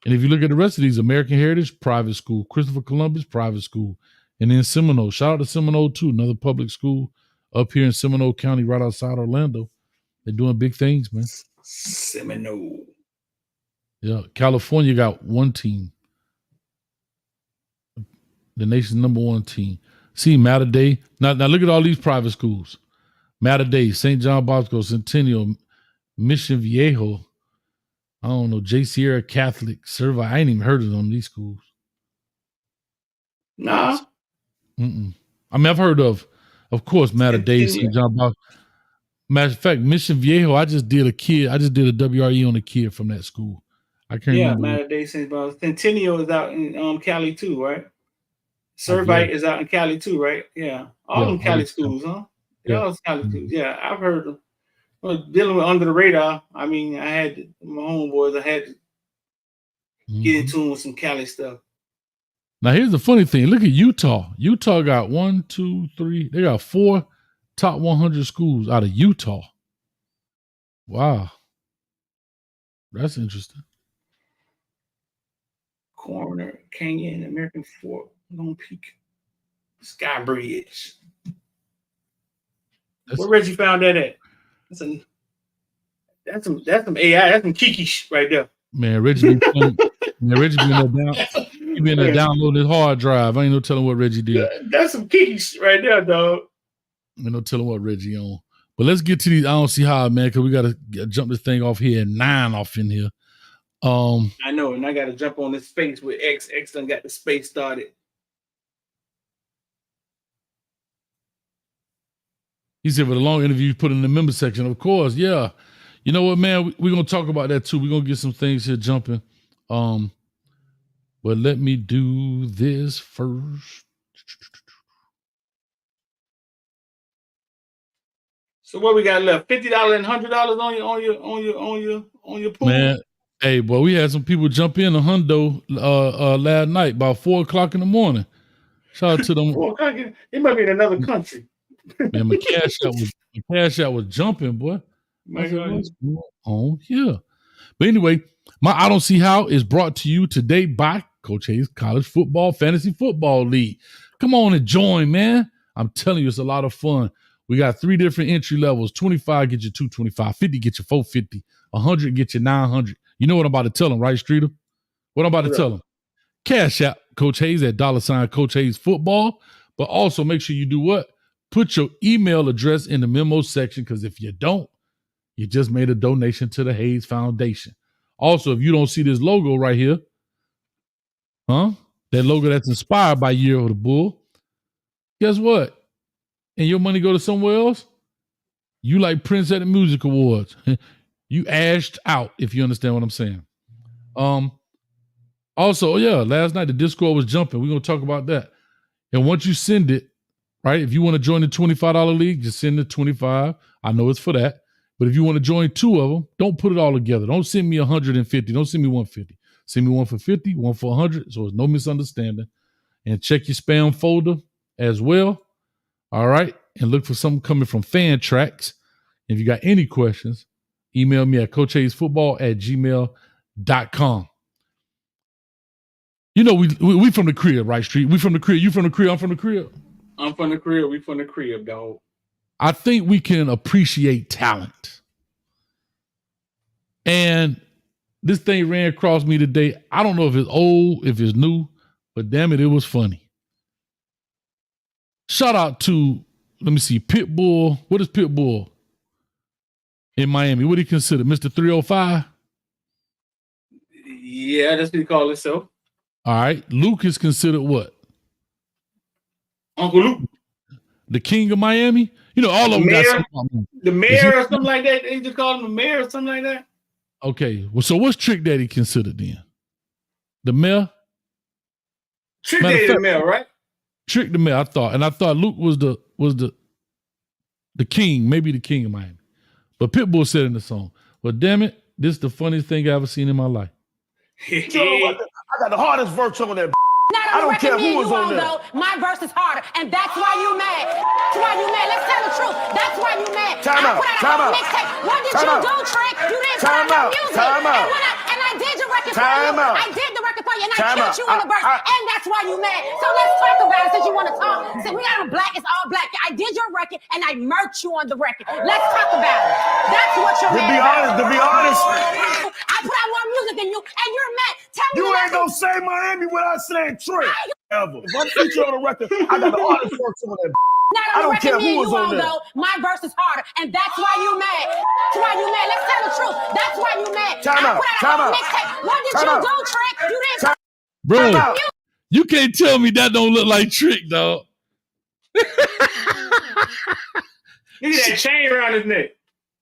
if you look at the rest of these, American Heritage, private school. Christopher Columbus, private school. And then Seminole. Shout out to Seminole, too. Another public school up here in Seminole County, right outside Orlando. They're doing big things, man. Seminole. Yeah. California got one team. The nation's number one team. See, Mater Dei. Now look at all these private schools. Mater Dei, St. John Bosco, Centennial, Mission Viejo. I don't know, J. Sierra Catholic, Servi. I ain't even heard of them, these schools. Nah. I mean, I've heard of course, Mater Dei, St. John Bosco. Matter of fact, Mission Viejo, I just did a WRE on a kid from that school. I can't remember. Yeah, Mater Dei, St. Bosco. Centennial is out in Cali too, right? Servite is out in Cali too, right? Yeah. All them Cali schools, huh? All Cali schools. Yeah, I've heard of them. Dealing with under the radar. I mean, I had my homeboys, I had to get into them with some Cali stuff. Now, here's the funny thing. Look at Utah. Utah got 1, 2, 3. They got 4 top 100 schools out of Utah. Wow. That's interesting. Coroner, Canyon, American Fork, Lone Peak, Sky Bridge. Where Reggie found that at? That's some AI. That's some kiki right there. Man, Reggie been in there down. He been there downloading his hard drive. I ain't no telling what Reggie did. That's some kiki right there, dog. Ain't no telling what Reggie on. But let's get to these. I don't see how, man, because we got to jump this thing off here at 9 off in here. I know, and I got to jump on this space with X. X done got the space started. He said, for the long interview, you put in the member section. Of course, yeah. You know what, man? We're going to talk about that, too. We're going to get some things here jumping. But let me do this first. So what we got left? $50 and $100 on your pool. Man, hey, boy, we had some people jump in a hundo last night about 4:00 in the morning. Shout out to them. 4 o'clock. It might be in another country. Man, my cash out was jumping, boy. I said, what's going on here? But anyway, my I Don't See How is brought to you today by Coach Hayes College Football Fantasy Football League. Come on and join, man. I'm telling you, it's a lot of fun. We got 3 different entry levels. 25 get you $225, 50 get you $450, 100 get you $900. You know what I'm about to tell them, right, Streeter? What I'm about to tell them. Cash out Coach Hayes at $ Coach Hayes Football. But also make sure you do what? Put your email address in the memo section, because if you don't, you just made a donation to the Hayes Foundation. Also, if you don't see this logo right here, that logo that's inspired by Year of the Bull, guess what? And your money go to somewhere else, you like Prince at the Music Awards. You ashed out, if you understand what I'm saying. Also, yeah, last night the Discord was jumping. We're going to talk about that. And once you send it, right, if you want to join the $25 league, just send the 25. I know it's for that. But if you want to join 2 of them, don't put it all together. Don't send me 150. Don't send me 150. Send me one for 50, one for 100, so there's no misunderstanding. And check your spam folder as well. All right. And look for something coming from Fan Tracks. If you got any questions, email me at coachhayesfootball@gmail.com. You know, we from the crib, right, Street? We from the crib. You from the crib? I'm from the crib. I'm from the crib. We from the crib, dog. I think we can appreciate talent. And this thing ran across me today. I don't know if it's old, if it's new, but damn it, it was funny. Shout out to, let me see, Pitbull. What is Pitbull in Miami? What do you consider? Mr. 305? Yeah, that's what he call himself. All right. Luke is considered what? Uncle Luke. The king of Miami? You know, all of them got something. The mayor or something like that. They just call him the mayor or something like that. Okay. Well, so what's Trick Daddy considered then? The mayor? Trick Daddy the mayor, right? Trick the mayor, I thought Luke was the king, maybe the king of Miami. But Pitbull said in the song, well, damn it, this is the funniest thing I ever seen in my life. I got the hardest verse on that. I don't care who was on there. Though, my verse is harder, and that's why you mad. That's why you mad. Let's tell the truth. That's why you mad. Time out. What did you do, Trick? You didn't put out no music. And I did your record for you. I did the record for you, and I killed you in the verse, and that's why you mad. So let's talk about it since you want to talk. Since we got a black, it's all black. I did your record, and I merged you on the record. Let's talk about it. That's what you're mad about. To be honest. I put out more music than you, and you're mad. Tell me you ain't gonna say Miami without saying Trick. Ever. If I feature on the record, I got the hardest verse on that. I don't care who was on there. Though, my verse is harder, and that's why you mad. That's why you mad. Let's tell the truth. That's why you mad. Time out. What did you do, Trick? You didn't. Bro, you can't tell me that don't look like Trick, dog. Look at that chain around his neck.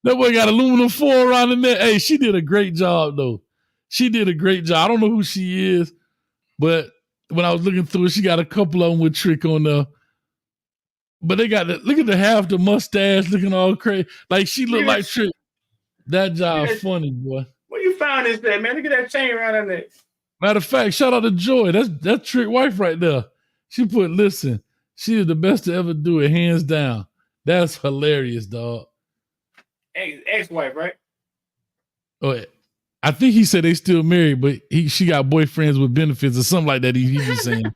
That boy got aluminum foil around the neck. Hey, she did a great job, though. She did a great job. I don't know who she is, but when I was looking through it, she got a couple of them with Trick on there. But they got look at the half the mustache looking all crazy. Like she looked like Trick. That job funny, boy. Where you found this at, man? Look at that chain around her neck. Matter of fact, shout out to Joy. That's Trick wife right there. She put, listen, she is the best to ever do it, hands down. That's hilarious, dog. Ex-wife, right? Oh, I think he said they still married, but she got boyfriends with benefits or something like that. He was saying.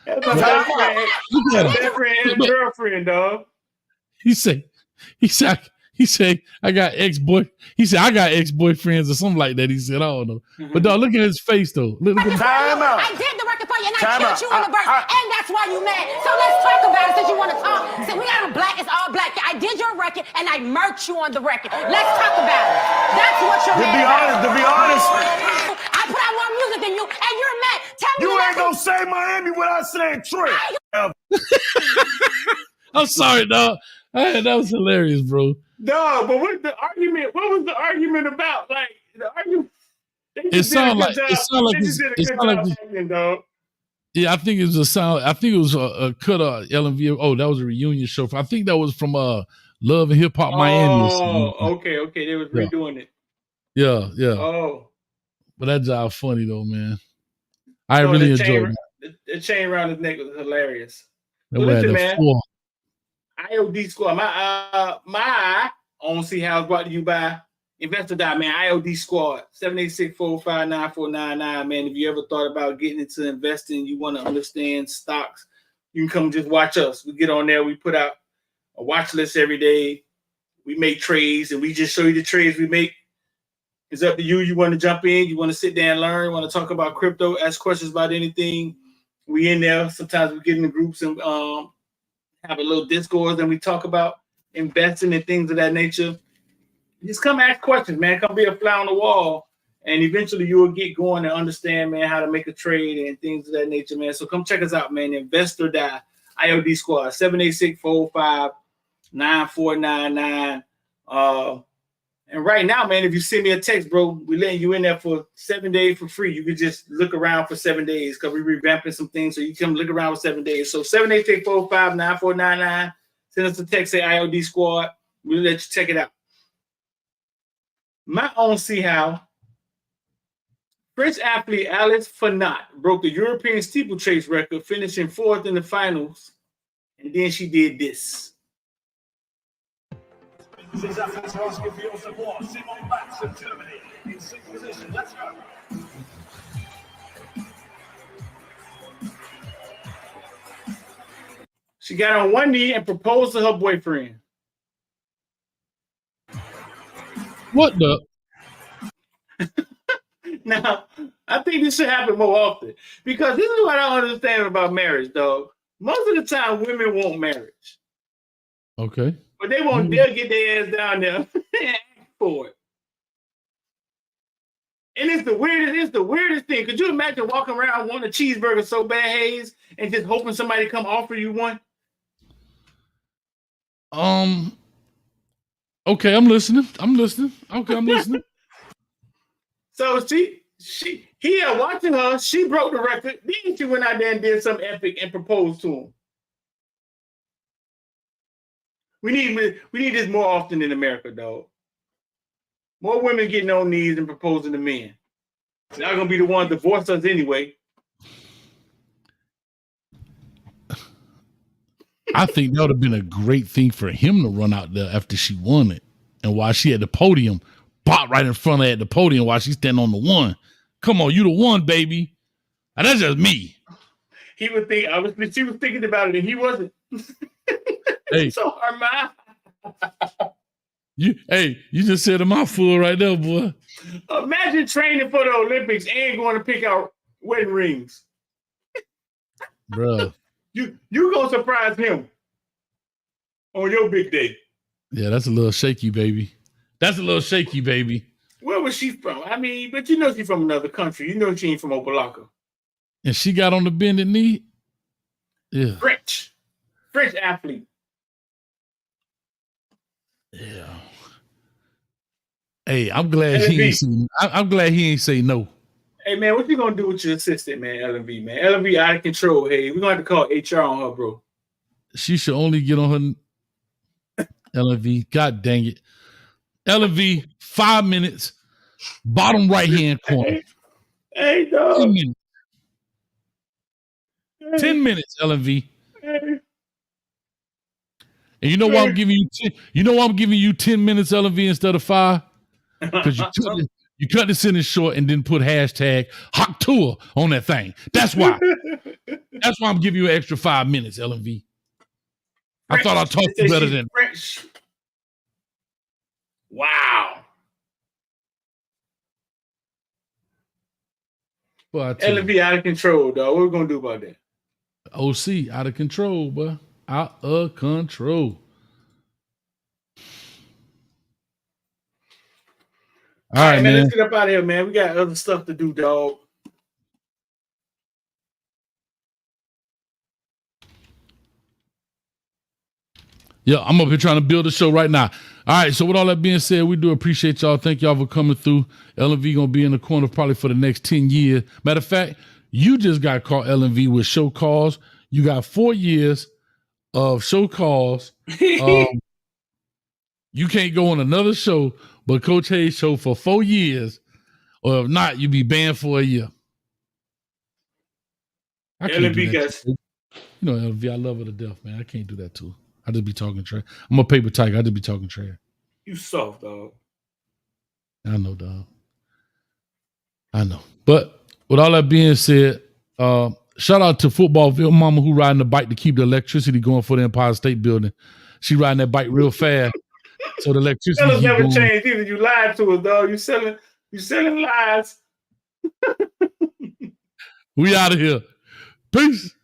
That's my best friend. My best friend and girlfriend, dog. He said, I got ex-boy. He said, I got ex-boyfriends or something like that. He said, I don't know. But dog, look at his face though. Look at Time out. I did the record for you and I killed you in the verse. And that's why you mad. So let's talk about it since you want to talk. So we got a black, it's all black. I did your record and I murked you on the record. Let's talk about it. That's what you're mad To be honest. I put out more music than you and you're mad. Tell me You ain't gonna say Miami without saying Trent. I'm sorry, dog. That was hilarious, bro. Dog, but what was the argument about? Like the argument. It sounded like dog. Yeah, I think it was a sound. I think it was a cut of LMV. Oh, that was a reunion show. I think that was from Love and Hip Hop Miami. Oh, okay. They was redoing it. Yeah. Oh, but that job funny though, man. I really enjoyed it. The chain around his neck was hilarious. Listen, man. IOD squad. My OC house brought to you by Investor Man. IOD squad 786-459-9499. Man, if you ever thought about getting into investing, you want to understand stocks, you can come just watch us. We get on there. We put out a watch list every day. We make trades, and we just show you the trades we make. It's up to you. You want to jump in? You want to sit there and learn? Want to talk about crypto? Ask questions about anything? We in there. Sometimes we get in the groups and have a little discourse, and we talk about investing and things of that nature. Just come ask questions, man. Come be a fly on the wall, and eventually you will get going and understand, man, how to make a trade and things of that nature, man. So come check us out, man. Investor IOD squad 786-459-9499. And right now, man, if you send me a text, bro, we're letting you in there for 7 days for free. You can just look around for 7 days because we're revamping some things. So you come look around for 7 days. So 786-459-9499. Send us a text, say IOD squad. We'll let you check it out. My own see how French athlete Alice Fanat broke the European steeplechase record, finishing 4th in the finals. And then she did this. Ces athletes are asking for your support. Simon Max of Germany in 6th position. Let's go. She got on one knee and proposed to her boyfriend. What the? Now, I think this should happen more often because this is what I don't understand about marriage, dog. Most of the time, women want marriage. Okay. But they won't dare get their ass down there and ask for it. And it's the weirdest thing. Could you imagine walking around wanting a cheeseburger so bad, Hayes, and just hoping somebody come offer you one? Okay, I'm listening. Okay, I'm listening. So he watching her, she broke the record. Then she went out there and did something epic and proposed to him. We need this more often in America, dog. More women getting on knees and proposing to men. They're not gonna be the ones to divorce us anyway. I think that would have been a great thing for him to run out there after she won it. And while she at the podium, pop right in front of her at the podium while she's standing on the one. Come on, you the one, baby. And that's just me. He would think she was thinking about it and he wasn't. Hey. So her mind. You just said a mouthful right there, boy. Imagine training for the Olympics and going to pick out wedding rings. Bro. You gonna surprise him on your big day. Yeah, that's a little shaky, baby. Where was she from? I mean, but you know she's from another country. You know she ain't from Opalaka. And she got on the bended knee? Yeah. French athlete. Yeah. Hey, I'm glad he ain't say no. Hey man, what you gonna do with your assistant, man? LMV, man. LMV out of control. Hey, we're gonna have to call HR on her, bro. She should only get on her LMV. God dang it. LMV, 5 minutes, bottom right hand corner. Hey, dog. 10 minutes. 10 minutes, LMV. Hey. And you know why I'm giving you 10? You know why I'm giving you 10 minutes, LMV, instead of 5? Because You cut the sentence short and then put hashtag Hawk Tour on that thing. That's why. That's why I'm giving you an extra 5 minutes, LMV. I thought I talked better than French. Wow. LMV out of control, dog. What are we gonna do about that? OC out of control, bro. Out of control. All right, man. Let's get up out of here, man. We got other stuff to do, dog. Yeah, I'm up here trying to build a show right now. All right, so with all that being said, we do appreciate y'all. Thank y'all for coming through. LMV gonna be in the corner probably for the next 10 years. Matter of fact, you just got caught LMV with show calls. You got 4 years of show calls. You can't go on another show but Coach Hayes show for 4 years, or if not, you be banned for a year. LMV guys. You know, LMV, I love her to death, man. I can't do that to her. I just be talking trash. I'm a paper tiger. I just be talking trash. You soft, dog. I know, dog. I know. But with all that being said, shout out to Footballville Mama who riding the bike to keep the electricity going for the Empire State Building. She riding that bike real fast. So the electricity Fellas never changed either. You lied to us, dog. You selling lies. We out of here. Peace.